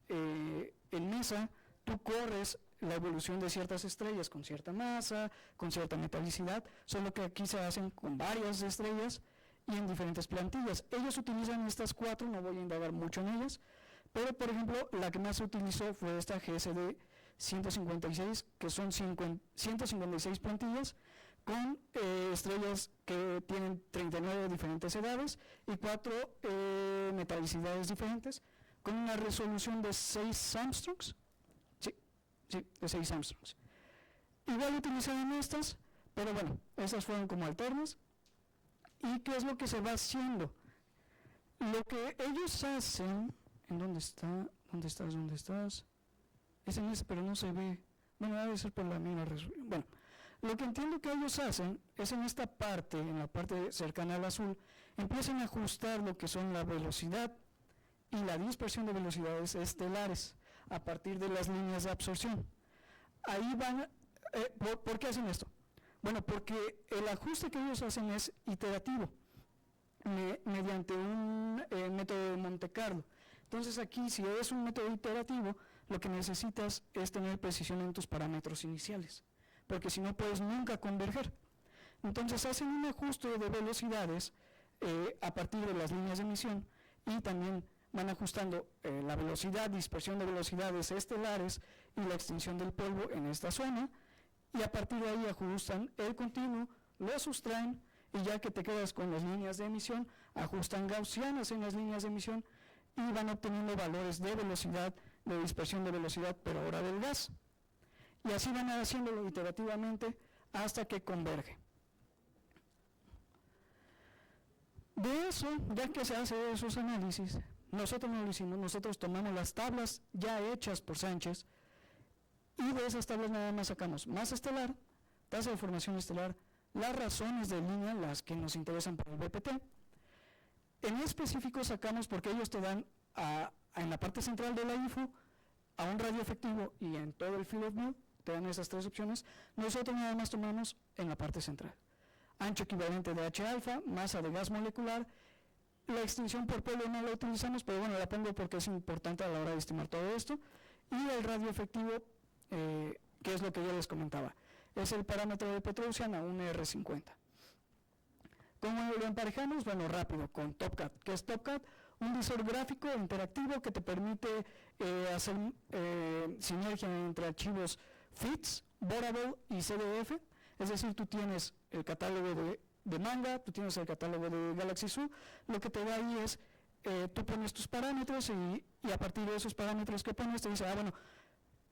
en MESA tú corres la evolución de ciertas estrellas con cierta masa, con cierta metalicidad, solo que aquí se hacen con varias estrellas y en diferentes plantillas. Ellos utilizan estas 4, no voy a indagar mucho en ellas, pero por ejemplo la que más se utilizó fue esta GSD 156, que son 156 plantillas con estrellas que tienen 39 diferentes edades y 4 metalicidades diferentes, con una resolución de 6 Armstrongs. Sí, de 6 Armstrongs. Igual utilizaron estas, pero bueno, estas fueron como alternas. ¿Y qué es lo que se va haciendo? Lo que ellos hacen, ¿en dónde está? ¿Dónde estás? Es en ese, pero no se ve. Bueno, debe ser por la misma resolución. Bueno, lo que entiendo que ellos hacen es en esta parte, en la parte cercana al azul, empiezan a ajustar lo que son la velocidad y la dispersión de velocidades estelares a partir de las líneas de absorción. Ahí van, ¿por qué hacen esto? Bueno, porque el ajuste que ellos hacen es iterativo, mediante un método de Monte Carlo. Entonces aquí, si es un método iterativo, lo que necesitas es tener precisión en tus parámetros iniciales, porque si no puedes nunca converger. Entonces hacen un ajuste de velocidades a partir de las líneas de emisión y también van ajustando la velocidad, dispersión de velocidades estelares y la extinción del polvo en esta zona, y a partir de ahí ajustan el continuo, lo sustraen, y ya que te quedas con las líneas de emisión, ajustan gaussianas en las líneas de emisión y van obteniendo valores de velocidad, de dispersión de velocidad, pero ahora del gas. Y así van haciéndolo iterativamente hasta que converge. De eso, ya que se hace esos análisis, nosotros no lo hicimos, nosotros tomamos las tablas ya hechas por Sánchez y de esas tablas nada más sacamos masa estelar, tasa de formación estelar, las razones de línea, las que nos interesan para el BPT. En específico sacamos, porque ellos te dan en la parte central de la IFU a un radio efectivo y en todo el field of view, te dan esas 3 opciones, nosotros nada más tomamos en la parte central. Ancho equivalente de H alfa, masa de gas molecular. La extinción por polvo no la utilizamos, pero bueno, la pongo porque es importante a la hora de estimar todo esto. Y el radio efectivo, que es lo que yo les comentaba, es el parámetro de Petrosian a un R50. ¿Cómo lo emparejamos? Bueno, rápido, con TopCat. ¿Qué es TopCat? Un visor gráfico interactivo que te permite hacer sinergia entre archivos FITS, Borable y CDF. Es decir, tú tienes el catálogo de Manga, tú tienes el catálogo de Galaxy Zoo, lo que te da ahí es, tú pones tus parámetros y a partir de esos parámetros que pones te dice, bueno,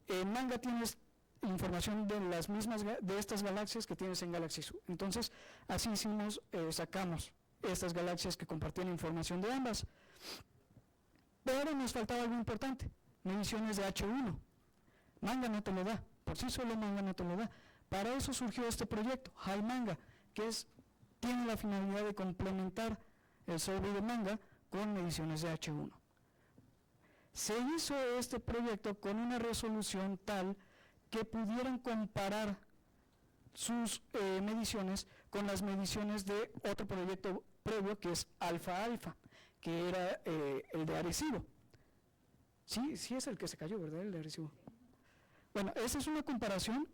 en Manga tienes información de las mismas de estas galaxias que tienes en Galaxy Zoo. Entonces, así hicimos, sacamos estas galaxias que compartían información de ambas. Pero nos faltaba algo importante, mediciones de H1. Manga no te lo da, por sí solo Manga no te lo da. Para eso surgió este proyecto, HiManga, que tiene la finalidad de complementar el survey de Manga con mediciones de H1. Se hizo este proyecto con una resolución tal que pudieran comparar sus mediciones con las mediciones de otro proyecto previo que es Alfa, que era el de Arecibo. Sí es el que se cayó, ¿verdad? El de Arecibo. Bueno, esa es una comparación.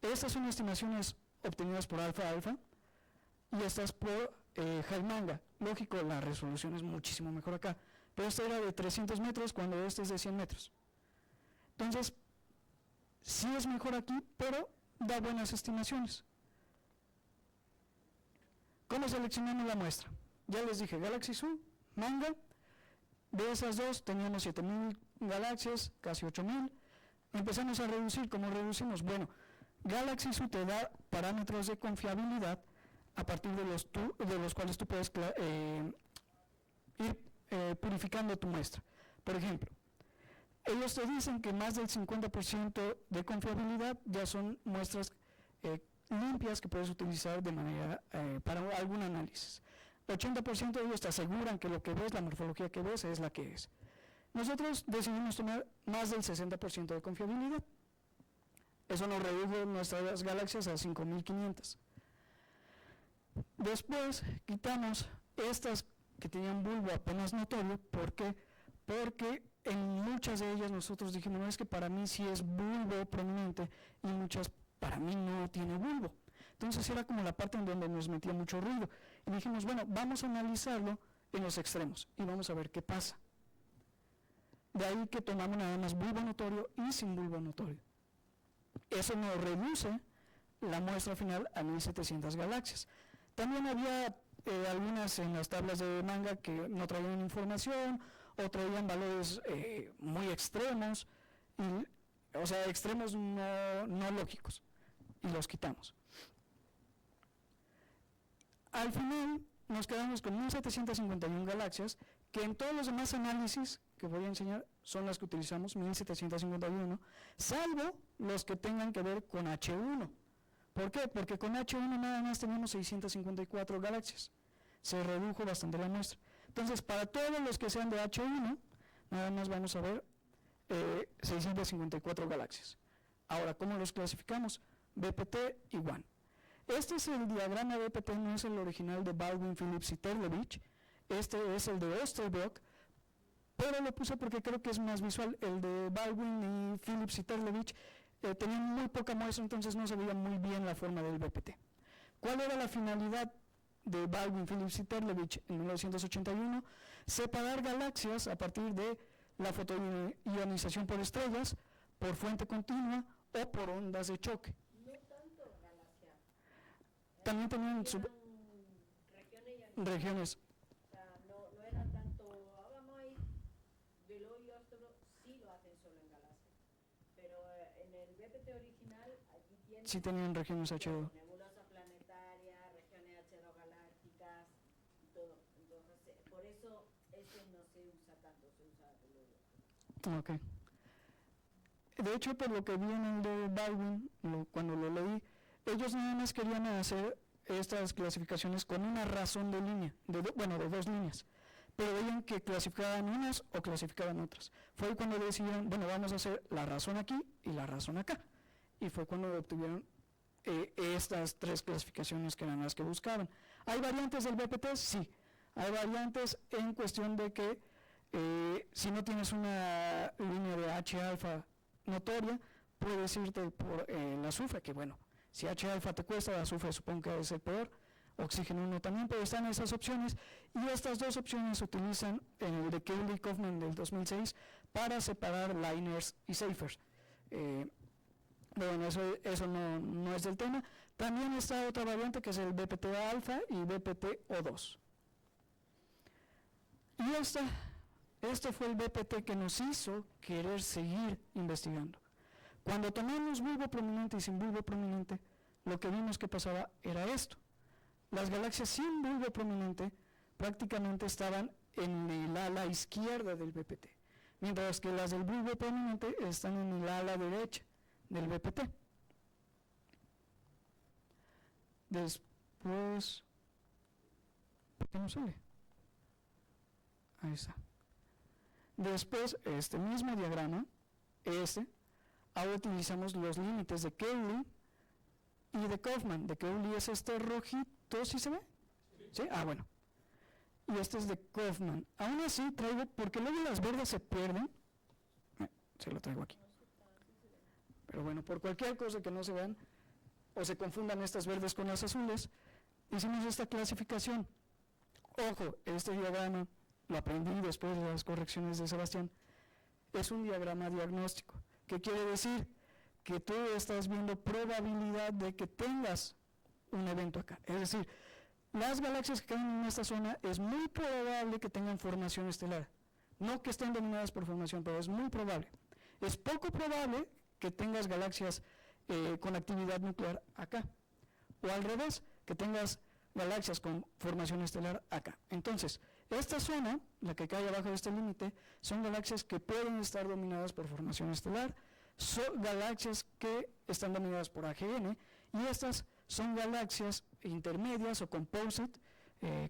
Estas son estimaciones obtenidas por Alfa y estas por HiManga. Lógico, la resolución es muchísimo mejor acá, pero esta era de 300 metros cuando este es de 100 metros. Entonces, sí es mejor aquí, pero da buenas estimaciones. ¿Cómo seleccionamos la muestra? Ya les dije, Galaxy Zoo, Manga. De esas dos teníamos 7.000 galaxias, casi 8.000. Empezamos a reducir. ¿Cómo reducimos? Bueno, Galaxy Zoo te da parámetros de confiabilidad a partir de los cuales tú puedes ir purificando tu muestra. Por ejemplo, ellos te dicen que más del 50% de confiabilidad ya son muestras limpias que puedes utilizar de manera para algún análisis. 80% de ellos te aseguran que lo que ves, la morfología que ves, es la que es. Nosotros decidimos tomar más del 60% de confiabilidad. Eso nos redujo nuestras galaxias a 5.500. Después quitamos estas que tenían bulbo apenas notorio. ¿Por qué? Porque en muchas de ellas nosotros dijimos, no, es que para mí sí es bulbo prominente y muchas para mí no tiene bulbo. Entonces era como la parte en donde nos metía mucho ruido. Y dijimos, bueno, vamos a analizarlo en los extremos y vamos a ver qué pasa. De ahí que tomamos nada más bulbo notorio y sin bulbo notorio. Eso nos reduce la muestra final a 1.700 galaxias. También había algunas en las tablas de Manga que no traían información o traían valores muy extremos, o sea, extremos no lógicos, y los quitamos. Al final nos quedamos con 1.751 galaxias, que en todos los demás análisis que voy a enseñar son las que utilizamos, 1.751, salvo los que tengan que ver con H1. ¿Por qué? Porque con H1 nada más teníamos 654 galaxias. Se redujo bastante la muestra. Entonces, para todos los que sean de H1, nada más vamos a ver 654 galaxias. Ahora, ¿cómo los clasificamos? BPT y WAN. Este es el diagrama de BPT, no es el original de Baldwin, Phillips y Terlevich. Este es el de Osterbrock, pero lo puse porque creo que es más visual. El de Baldwin y Phillips y Terlevich tenían muy poca muestra, entonces no se veía muy bien la forma del BPT. ¿Cuál era la finalidad de Baldwin, Phillips y Terlevich en 1981? Separar galaxias a partir de la fotoionización por estrellas, por fuente continua o por ondas de choque. No tanto galaxia. También tenían regiones. O sea, no era tanto, vamos a ir del hoyo hasta sí lo hacen solo en galaxia. Pero en el BPT original, allí tienen... Sí tenían regiones H2. Nebulosa planetaria, regiones H2 galácticas y todo. Entonces, por eso ese no se usa tanto, se usa el hoyo. Ok. De hecho, por lo que vi en el de Baldwin, cuando lo leí, ellos nada más querían hacer estas clasificaciones con una razón de línea, de dos líneas, pero veían que clasificaban unas o clasificaban otras. Fue cuando decidieron, bueno, vamos a hacer la razón aquí y la razón acá, y fue cuando obtuvieron estas tres clasificaciones que eran las que buscaban. ¿Hay variantes del BPT? Sí, hay variantes en cuestión de que si no tienes una línea de H alfa notoria, puedes irte por el azufre, que bueno, si H alfa te cuesta, el azufre supongo que es el peor, oxígeno 1 también, pero están esas opciones, y estas dos opciones se utilizan en el de Kelly Kaufman del 2006 para separar liners y safers. Bueno, eso no es del tema. También está otra variante que es el BPT alfa y BPT O2. Y este fue el BPT que nos hizo querer seguir investigando. Cuando tomamos bulbo prominente y sin bulbo prominente, lo que vimos que pasaba era esto. Las galaxias sin bulbo prominente prácticamente estaban en el ala izquierda del BPT, mientras que las del bulbo prominente están en el ala derecha del BPT. Después, ¿por qué no sale? Ahí está. Después, este mismo diagrama, ahora utilizamos los límites de Kewley y de Kaufman. De Kewley es este rojito, ¿sí se ve? ¿Sí? Ah, bueno. Y este es de Kaufman. Aún así traigo, porque luego las verdes se pierden, se lo traigo aquí. Pero bueno, por cualquier cosa que no se vean o se confundan estas verdes con las azules, hicimos esta clasificación. Ojo, este diagrama lo aprendí después de las correcciones de Sebastián. Es un diagrama diagnóstico. ¿Qué quiere decir? Que tú estás viendo probabilidad de que tengas un evento acá. Es decir, las galaxias que caen en esta zona es muy probable que tengan formación estelar. No que estén dominadas por formación, pero es muy probable. Es poco probable que tengas galaxias con actividad nuclear acá. O al revés, que tengas galaxias con formación estelar acá. Entonces, esta zona, la que cae abajo de este límite, son galaxias que pueden estar dominadas por formación estelar, son galaxias que están dominadas por AGN, y estas son galaxias intermedias o composite,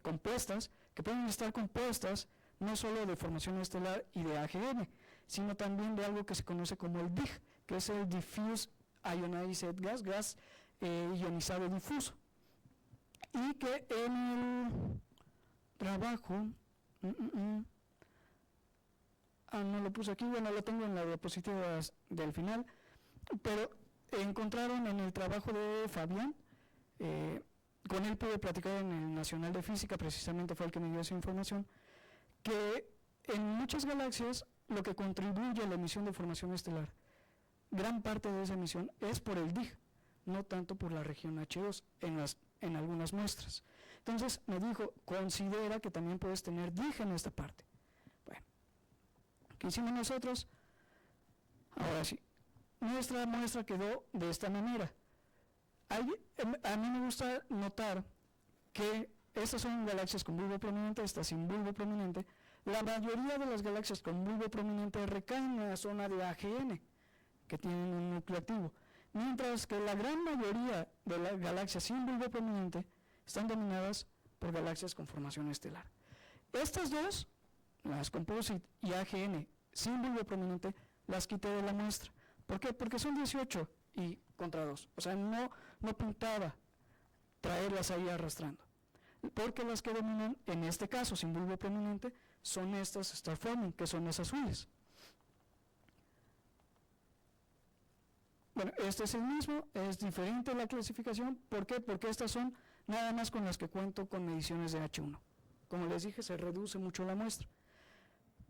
compuestas, que pueden estar compuestas no solo de formación estelar y de AGN, sino también de algo que se conoce como el DIG, que es el Diffuse Ionized Gas, gas ionizado difuso. Y que en el trabajo, no lo puse aquí, bueno, lo tengo en la diapositiva del final, pero encontraron en el trabajo de Fabián, con él pude platicar en el Nacional de Física, precisamente fue el que me dio esa información, que en muchas galaxias lo que contribuye a la emisión de formación estelar, gran parte de esa emisión es por el DIG, no tanto por la región H2 en algunas muestras. Entonces me dijo, considera que también puedes tener DIG en esta parte. Bueno, ¿qué hicimos nosotros? Ahora sí, nuestra muestra quedó de esta manera. A mí me gusta notar que estas son galaxias con bulbo prominente, estas sin bulbo prominente. La mayoría de las galaxias con bulbo prominente recaen en la zona de AGN, que tienen un núcleo activo, mientras que la gran mayoría de las galaxias sin bulbo prominente están dominadas por galaxias con formación estelar. Estas dos, las composite y AGN sin bulbo prominente, las quité de la muestra. ¿Por qué? Porque son 18 y contra 2. O sea, no pintaba traerlas ahí arrastrando. Porque las que dominan, en este caso, sin bulbo prominente, son estas star forming, que son las azules. Bueno, este es el mismo, es diferente la clasificación. ¿Por qué? Porque estas son nada más con las que cuento con mediciones de H1. Como les dije, se reduce mucho la muestra.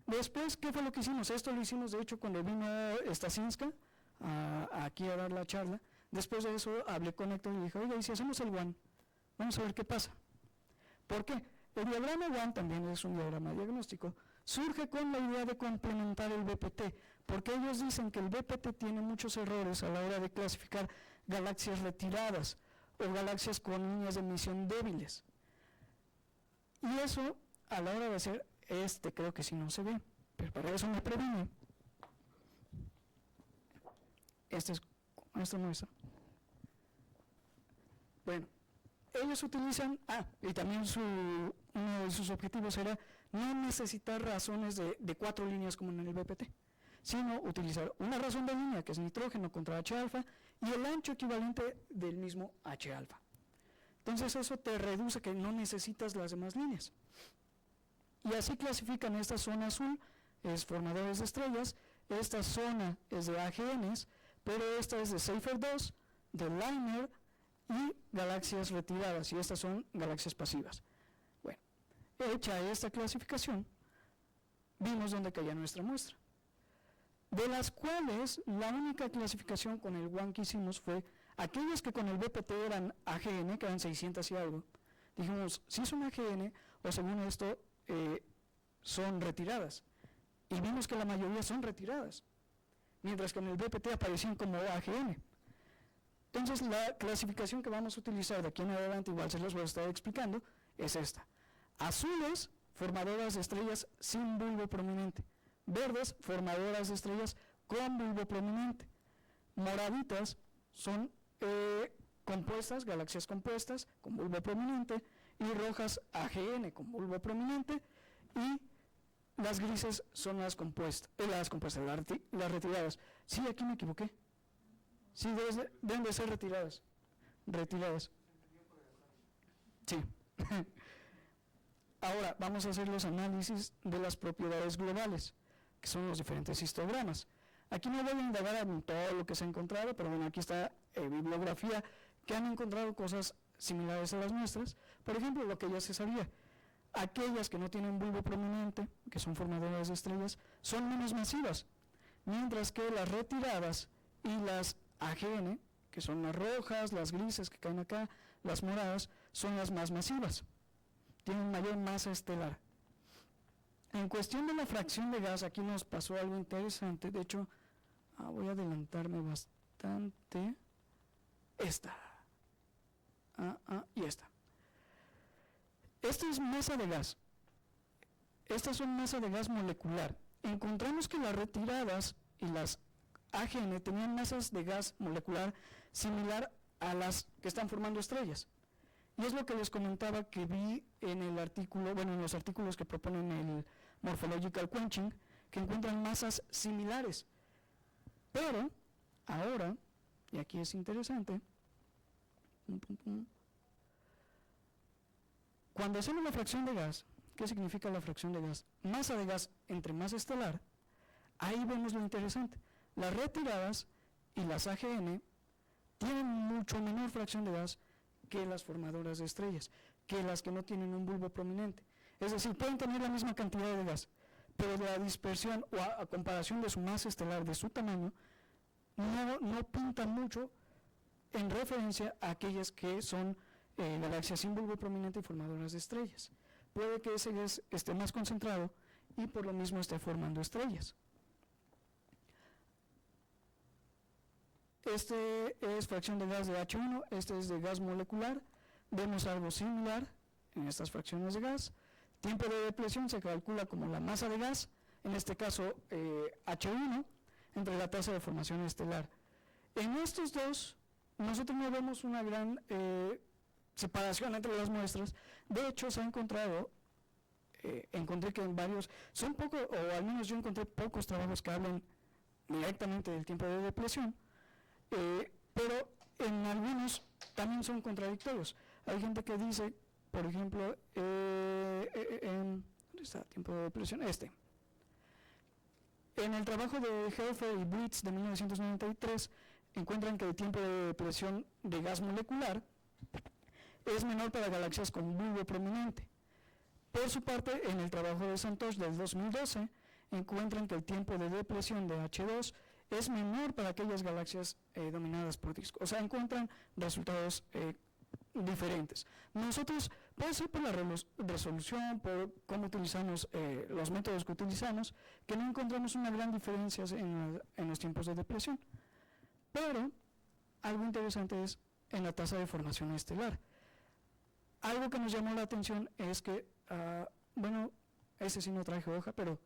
Después, ¿qué fue lo que hicimos? Esto lo hicimos, de hecho, cuando vino Stasinska aquí a dar la charla. Después de eso, hablé con Héctor y le dije, oye, ¿y si hacemos el WAN? Vamos a ver qué pasa. ¿Por qué? El diagrama WAN también es un diagrama diagnóstico. Surge con la idea de complementar el BPT, porque ellos dicen que el BPT tiene muchos errores a la hora de clasificar galaxias retiradas o galaxias con líneas de emisión débiles. Y eso, a la hora de hacer creo que sí no se ve, pero para eso me previne. Esta muestra. Bueno, ellos utilizan, y también uno de sus objetivos era no necesitar razones de 4 líneas como en el BPT, sino utilizar una razón de línea que es nitrógeno contra H alfa y el ancho equivalente del mismo H alfa. Entonces eso te reduce que no necesitas las demás líneas. Y así clasifican esta zona azul, es formadores de estrellas, esta zona es de AGNs, pero esta es de Seyfert 2, de LINER y galaxias retiradas, y estas son galaxias pasivas. Bueno, hecha esta clasificación, vimos dónde caía nuestra muestra, de las cuales la única clasificación con el WAN que hicimos fue aquellas que con el BPT eran AGN, que eran 600 y algo. Dijimos, si son AGN, o según esto, son retiradas. Y vimos que la mayoría son retiradas. mientras que en el BPT aparecían como AGN. Entonces, la clasificación que vamos a utilizar de aquí en adelante, igual se los voy a estar explicando, es esta. Azules, formadoras de estrellas sin bulbo prominente. Verdes, formadoras de estrellas con bulbo prominente. Moraditas son compuestas, galaxias compuestas con bulbo prominente, y rojas AGN con bulbo prominente, y las grises son las retiradas. Sí, aquí me equivoqué. Sí, deben de ser retiradas. Sí. Ahora, vamos a hacer los análisis de las propiedades globales, que son los diferentes histogramas. Aquí no voy a indagar en todo lo que se ha encontrado, pero bueno, aquí está bibliografía que han encontrado cosas similares a las nuestras. Por ejemplo, lo que ya se sabía, aquellas que no tienen bulbo prominente, que son formadoras de estrellas, son menos masivas, mientras que las retiradas y las AGN, que son las rojas, las grises que caen acá, las moradas, son las más masivas, tienen mayor masa estelar. En cuestión de la fracción de gas, aquí nos pasó algo interesante. De hecho, voy a adelantarme bastante. Esta. Y esta. Esta es masa de gas. Estas son masa de gas molecular. Encontramos que las retiradas y las AGN tenían masas de gas molecular similar a las que están formando estrellas. Y es lo que les comentaba que vi en el artículo, bueno, en los artículos que proponen el Morphological Quenching, que encuentran masas similares. Pero, ahora, y aquí es interesante, cuando hacemos la fracción de gas, ¿qué significa la fracción de gas? Masa de gas entre masa estelar, ahí vemos lo interesante. Las retiradas y las AGN tienen mucho menor fracción de gas que las formadoras de estrellas, que las que no tienen un bulbo prominente. Es decir, pueden tener la misma cantidad de gas, pero la dispersión o a comparación de su masa estelar, de su tamaño, no pinta mucho en referencia a aquellas que son galaxias sin bulbo prominente y formadoras de estrellas. Puede que ese gas esté más concentrado y por lo mismo esté formando estrellas. Este es fracción de gas de H1, este es de gas molecular. Vemos algo similar en estas fracciones de gas. Tiempo de depresión se calcula como la masa de gas, en este caso H1, entre la tasa de formación estelar. En estos dos, nosotros no vemos una gran separación entre las muestras. De hecho, se ha encontrado, encontré que en varios, son poco, o al menos yo encontré pocos trabajos que hablan directamente del tiempo de depresión, pero en algunos también son contradictorios. Hay gente que dice, por ejemplo, ¿dónde está tiempo de depresión? En el trabajo de Helfer y Blitz de 1993 encuentran que el tiempo de depresión de gas molecular es menor para galaxias con bulbo prominente. Por su parte, en el trabajo de Santosh del 2012 encuentran que el tiempo de depresión de H2 es menor para aquellas galaxias dominadas por disco. O sea, encuentran resultados diferentes. Nosotros, puede ser por la resolución, por cómo utilizamos los métodos que utilizamos, que no encontramos una gran diferencia en los tiempos de depresión. Pero, algo interesante es en la tasa de formación estelar. Algo que nos llamó la atención es que, bueno, ese sí no traje hoja, pero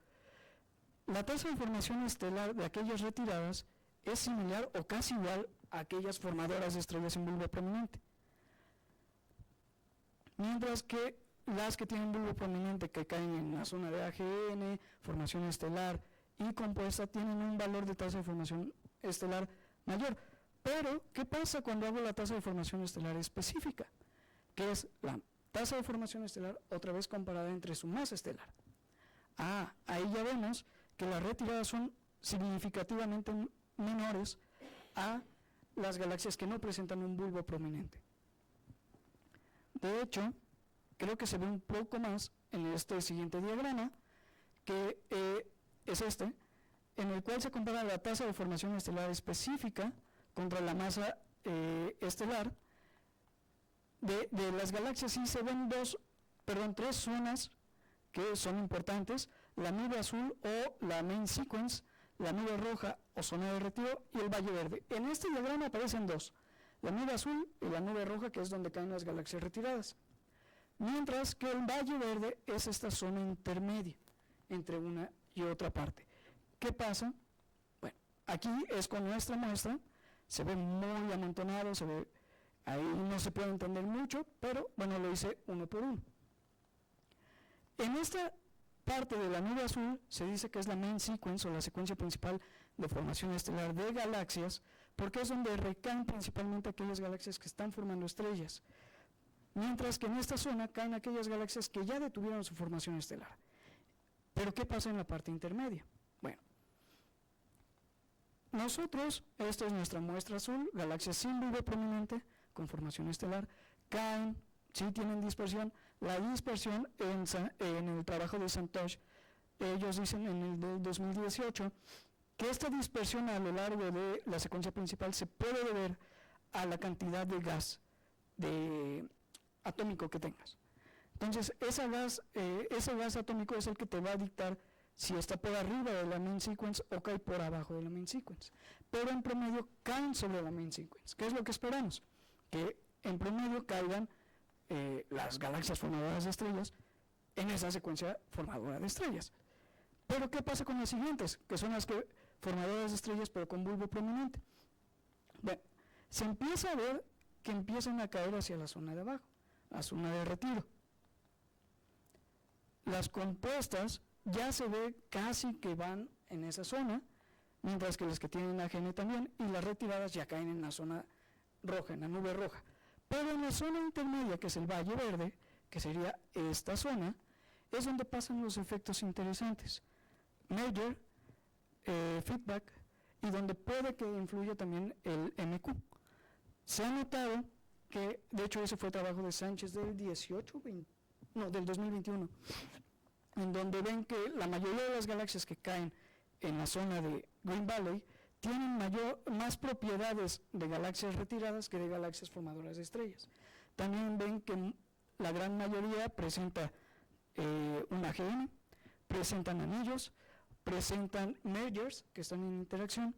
la tasa de formación estelar de aquellas retiradas es similar o casi igual a aquellas formadoras de estrellas en bulbo prominente. Mientras que las que tienen bulbo prominente, que caen en la zona de AGN, formación estelar y compuesta, tienen un valor de tasa de formación estelar mayor. Pero, ¿qué pasa cuando hago la tasa de formación estelar específica? Que es la tasa de formación estelar otra vez comparada entre su masa estelar. Ahí ya vemos que las retiradas son significativamente menores a las galaxias que no presentan un bulbo prominente. De hecho, creo que se ve un poco más en este siguiente diagrama, que es en el cual se compara la tasa de formación estelar específica contra la masa estelar de las galaxias. Y se ven tres zonas que son importantes: la nube azul o la main sequence, la nube roja o zona de retiro y el valle verde. En este diagrama aparecen dos, la nube azul y la nube roja, que es donde caen las galaxias retiradas, mientras que el valle verde es esta zona intermedia entre una y otra parte. ¿Qué pasa? Bueno, aquí es con nuestra muestra, se ve muy amontonado, se ve, ahí no se puede entender mucho, pero bueno, lo hice uno por uno. En esta parte de la nube azul se dice que es la main sequence o la secuencia principal de formación estelar de galaxias, porque es donde recaen principalmente aquellas galaxias que están formando estrellas, mientras que en esta zona caen aquellas galaxias que ya detuvieron su formación estelar. Pero ¿qué pasa en la parte intermedia? Bueno, nosotros, esta es nuestra muestra azul, galaxias sin bulbo prominente, con formación estelar, caen, sí tienen dispersión. La dispersión en el trabajo de Santoj, ellos dicen en el del 2018, que esta dispersión a lo largo de la secuencia principal se puede deber a la cantidad de gas atómico que tengas. Entonces, ese gas atómico es el que te va a dictar si está por arriba de la main sequence o cae por abajo de la main sequence. Pero en promedio caen sobre la main sequence. ¿Qué es lo que esperamos? Que en promedio caigan las galaxias formadoras de estrellas en esa secuencia formadora de estrellas. Pero ¿qué pasa con las siguientes? Que son las formadoras de estrellas pero con bulbo prominente. Bueno, se empieza a ver que empiezan a caer hacia la zona de abajo, la zona de retiro. Las compuestas ya se ve casi que van en esa zona, mientras que las que tienen AGN también, y las retiradas ya caen en la zona roja, en la nube roja. Pero en la zona intermedia, que es el valle verde, que sería esta zona, es donde pasan los efectos interesantes. Merger, feedback, y donde puede que influya también el MQ. Se ha notado que, de hecho, ese fue trabajo de Sánchez del 2021, en donde ven que la mayoría de las galaxias que caen en la zona de Green Valley tienen más propiedades de galaxias retiradas que de galaxias formadoras de estrellas. También ven que la gran mayoría presenta un AGN, presentan anillos, presentan mergers que están en interacción,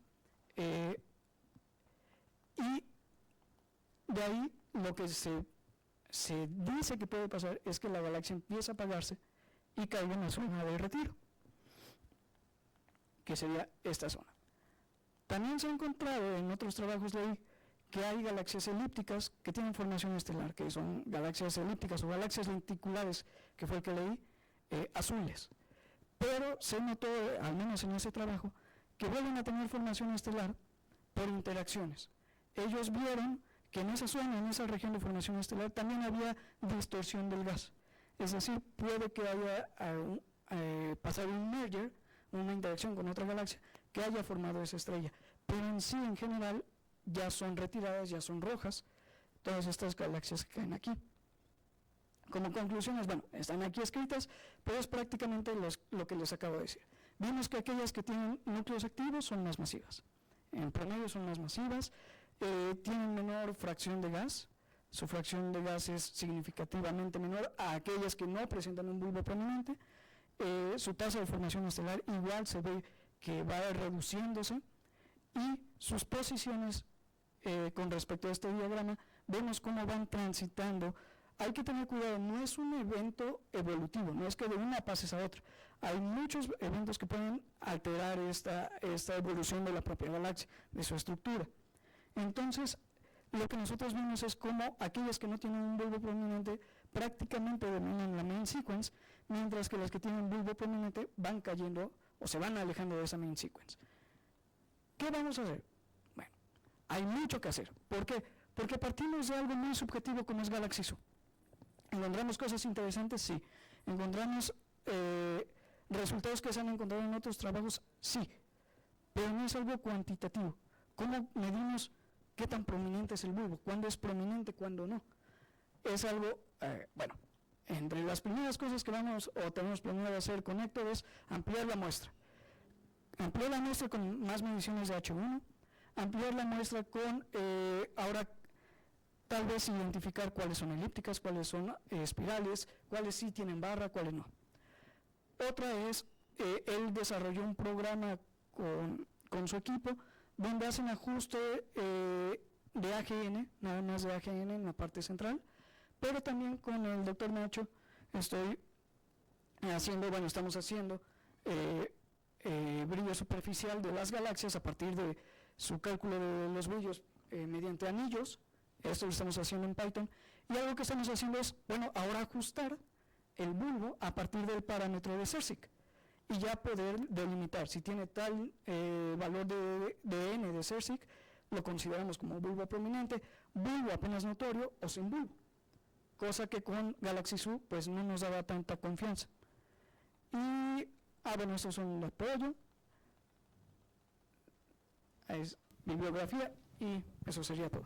y de ahí lo que se dice que puede pasar es que la galaxia empieza a apagarse y caiga en la zona de retiro, que sería esta zona. También se ha encontrado en otros trabajos de ahí que hay galaxias elípticas que tienen formación estelar, que son galaxias elípticas o galaxias lenticulares, que fue el que leí, azules. Pero se notó, al menos en ese trabajo, que vuelven a tener formación estelar por interacciones. Ellos vieron que en esa zona, en esa región de formación estelar, también había distorsión del gas. Es decir, puede que haya pasado un merger, una interacción con otra galaxia, que haya formado esa estrella. Pero en sí, en general, ya son retiradas, ya son rojas, todas estas galaxias que caen aquí. Como conclusiones, bueno, están aquí escritas, pero es prácticamente lo que les acabo de decir. Vimos que aquellas que tienen núcleos activos son más masivas. En promedio son más masivas, tienen menor fracción de gas, su fracción de gas es significativamente menor a aquellas que no presentan un bulbo prominente, su tasa de formación estelar igual se ve que va reduciéndose, y sus posiciones con respecto a este diagrama, vemos cómo van transitando. Hay que tener cuidado, no es un evento evolutivo, no es que de una pases a otra. Hay muchos eventos que pueden alterar esta evolución de la propia galaxia, de su estructura. Entonces, lo que nosotros vimos es cómo aquellas que no tienen un bulbo prominente prácticamente dominan la main sequence, mientras que las que tienen un bulbo prominente van cayendo o se van alejando de esa main sequence. ¿Qué vamos a hacer? Bueno, hay mucho que hacer. ¿Por qué? Porque partimos de algo muy subjetivo como es Galaxy Zoo. ¿Encontramos cosas interesantes? Sí. ¿Encontramos resultados que se han encontrado en otros trabajos? Sí. Pero no es algo cuantitativo. ¿Cómo medimos qué tan prominente es el bulbo? ¿Cuándo es prominente? ¿Cuándo no? Es algo, bueno, entre las primeras cosas que tenemos planeado hacer con Héctor es ampliar la muestra. Ampliar la muestra con más mediciones de H1, ampliar la muestra con, ahora tal vez identificar cuáles son elípticas, cuáles son espirales, cuáles sí tienen barra, cuáles no. Otra es, él desarrolló un programa con su equipo, donde hacen ajuste de AGN, nada más de AGN en la parte central, pero también con el doctor Nacho estamos haciendo brillo superficial de las galaxias a partir de su cálculo de los brillos mediante anillos. Esto lo estamos haciendo en Python, y algo que estamos haciendo es, ahora ajustar el bulbo a partir del parámetro de CERSIC y ya poder delimitar si tiene tal valor de n de CERSIC, lo consideramos como bulbo prominente, bulbo apenas notorio o sin bulbo, cosa que con Galaxy Zoo pues no nos daba tanta confianza. Y estos son el apoyo, es bibliografía, y eso sería todo.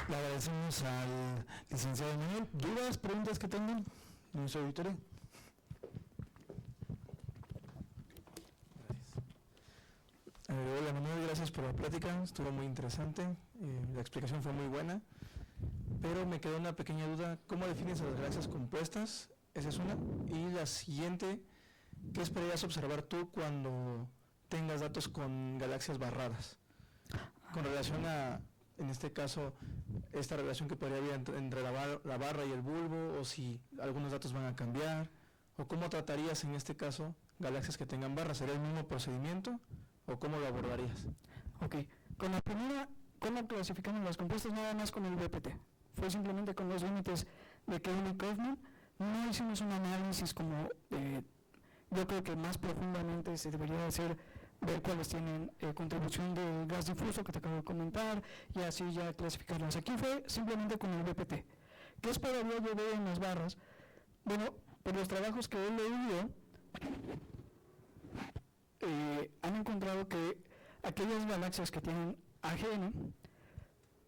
Le agradecemos al licenciado Manuel. ¿Dudas, preguntas que tengan en nuestro auditorio? Hola Manuel, gracias por la plática, estuvo muy interesante, la explicación fue muy buena, pero me quedó una pequeña duda. ¿Cómo defines a las galaxias compuestas? Esa es una. Y la siguiente, ¿qué esperarías observar tú cuando tengas datos con galaxias barradas? Con relación a, en este caso, esta relación que podría haber entre la barra y el bulbo, o si algunos datos van a cambiar, o cómo tratarías en este caso galaxias que tengan barras. ¿Sería el mismo procedimiento o cómo lo abordarías? Ok, con la primera, ¿cómo clasificamos las compuestas? Nada más con el BPT. Fue simplemente con los límites de Kelvin y Kaufman. No hicimos un análisis como yo creo que más profundamente se debería hacer, ver cuáles tienen contribución del gas difuso que te acabo de comentar, y así ya clasificarlas. Aquí fue simplemente con el BPT. ¿Qué esperaría yo ver en las barras? Por los trabajos que he leído, han encontrado que aquellas galaxias que tienen AGN,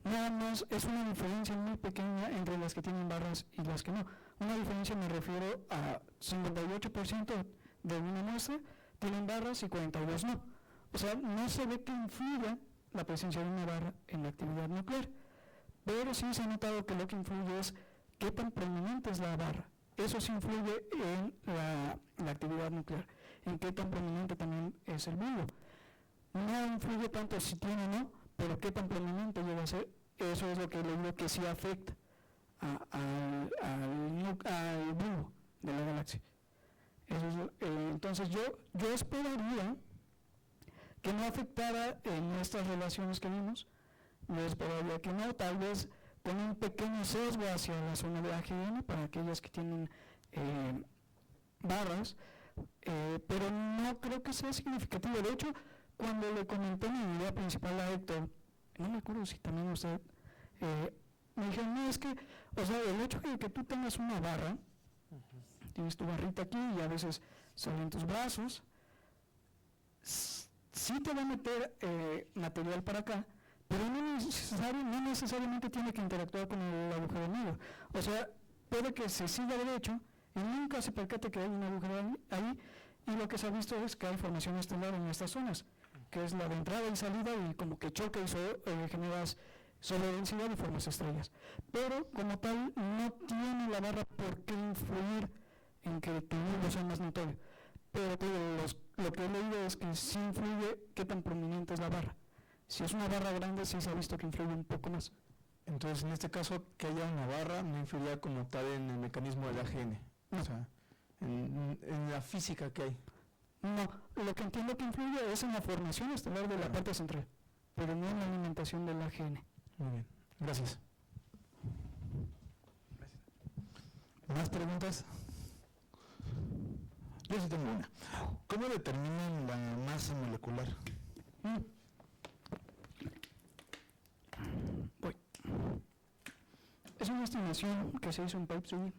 nada más es una diferencia muy pequeña entre las que tienen barras y las que no. Una diferencia, me refiero a 58% de una muestra tienen barras y 42 no. O sea, no se ve que influya la presencia de una barra en la actividad nuclear, pero sí se ha notado que lo que influye es qué tan prominente es la barra. Eso sí influye en la actividad nuclear, en qué tan prominente también es el bulbo. No influye tanto si tiene o no, pero qué tan prominente llega a ser. Eso es lo que le digo que sí afecta al bulbo de la galaxia. Entonces yo esperaría que no afectara en estas relaciones que vimos. Yo esperaría que no, tal vez con un pequeño sesgo hacia la zona de AGN para aquellas que tienen barras, pero no creo que sea significativo. De hecho, cuando le comenté mi idea principal a Héctor, no me acuerdo si también usted, me dijeron, no, es que, el hecho de que tú tengas una barra, tienes tu barrita aquí y a veces salen tus brazos, sí te va a meter material para acá, pero no necesariamente tiene que interactuar con el agujero negro. O sea, puede que se siga derecho y nunca se percate que hay un agujero ahí, y lo que se ha visto es que hay formación estelar en estas zonas, que es la de entrada y salida, y como que choca y generas sobredensidad y formas estrellas. Pero como tal, no tiene la barra por qué influir en que tu bulbo sea más notorio. Pero lo que he leído es que sí influye qué tan prominente es la barra. Si es una barra grande, sí se ha visto que influye un poco más. Entonces, en este caso, que haya una barra no influiría como tal en el mecanismo del AGN, no. O sea, en la física que hay. No, lo que entiendo que influye es en la formación estelar de la parte central, pero no en la alimentación del AGN. Muy bien, gracias. ¿Más preguntas? Yo sí tengo una. ¿Cómo determinan la masa molecular? Voy. Es una estimación que se hizo en Pipe 3D.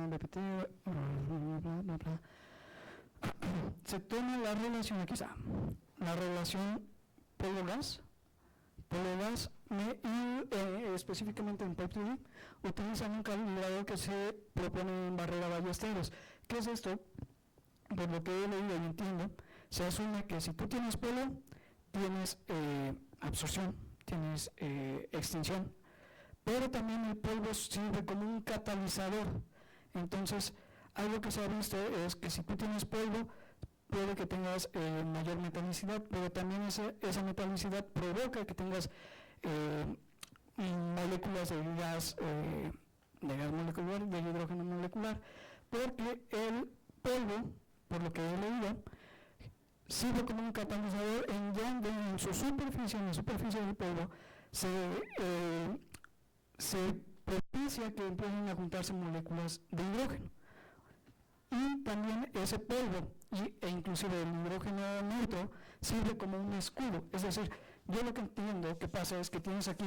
BPT, bla, bla. Se toma la relación, aquí está, la relación polvo-gas, y específicamente en Pipe 3D utilizan un calibrador que se propone en barrera Ballesteros. ¿Qué es esto? Por lo que he leído y entiendo, se asume que si tú tienes polvo, tienes absorción, tienes extinción, pero también el polvo sirve como un catalizador. Entonces, algo que se ha visto es que si tú tienes polvo, puede que tengas mayor metalicidad, pero también esa metalicidad provoca que tengas moléculas de gas molecular, de hidrógeno molecular, porque el polvo, por lo que he leído, sirve como un catalizador en donde en su superficie, en la superficie del polvo, se propicia que empiecen a juntarse moléculas de hidrógeno. Y también ese polvo e inclusive el hidrógeno neutro sirve como un escudo. Es decir, yo lo que entiendo que pasa es que tienes aquí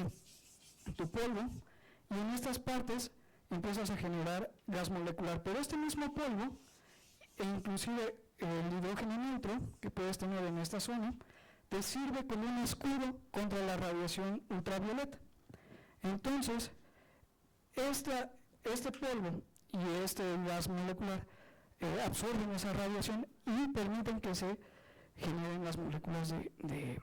tu polvo y en estas partes empiezas a generar gas molecular, pero este mismo polvo e inclusive el hidrógeno neutro que puedes tener en esta zona te sirve como un escudo contra la radiación ultravioleta. Entonces, este polvo y este gas molecular absorben esa radiación y permiten que se generen las moléculas de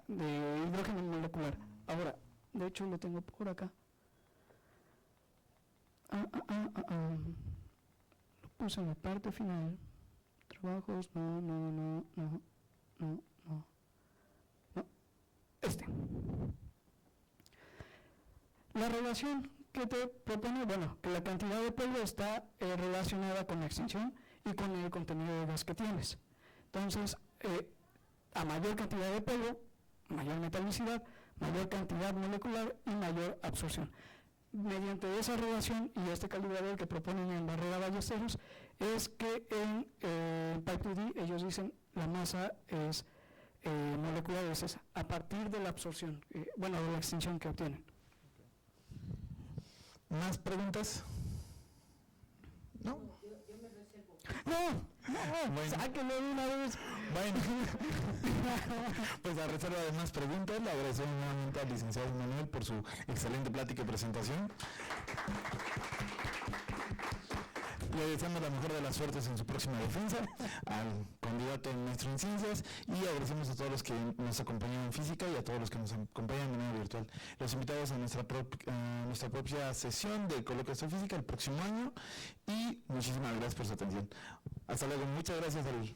hidrógeno molecular. Ahora, de hecho lo tengo por acá. Lo puse en la parte final. Trabajos, no. La relación que te propone, bueno, que la cantidad de polvo está relacionada con la extinción y con el contenido de gas que tienes. Entonces, a mayor cantidad de polvo, mayor metalicidad, mayor cantidad molecular y mayor absorción. Mediante esa relación y este calibrador que proponen en Barrera Ballesteros, es que en Pipe2D ellos dicen la masa es molecular es esa, a partir de la absorción, de la extinción que obtienen. ¿Más preguntas? ¿No? Yo me reservo. Bueno. Sáquenlo de una vez. Bueno, pues a reserva de más preguntas, le agradecemos nuevamente al licenciado Manuel por su excelente plática y presentación. Le deseamos la mejor de las suertes en su próxima defensa al candidato maestro en ciencias y agradecemos a todos los que nos acompañan en física y a todos los que nos acompañan de manera virtual. Los invitamos a nuestra propia sesión de coloquio de astrofísica el próximo año y muchísimas gracias por su atención. Hasta luego, muchas gracias al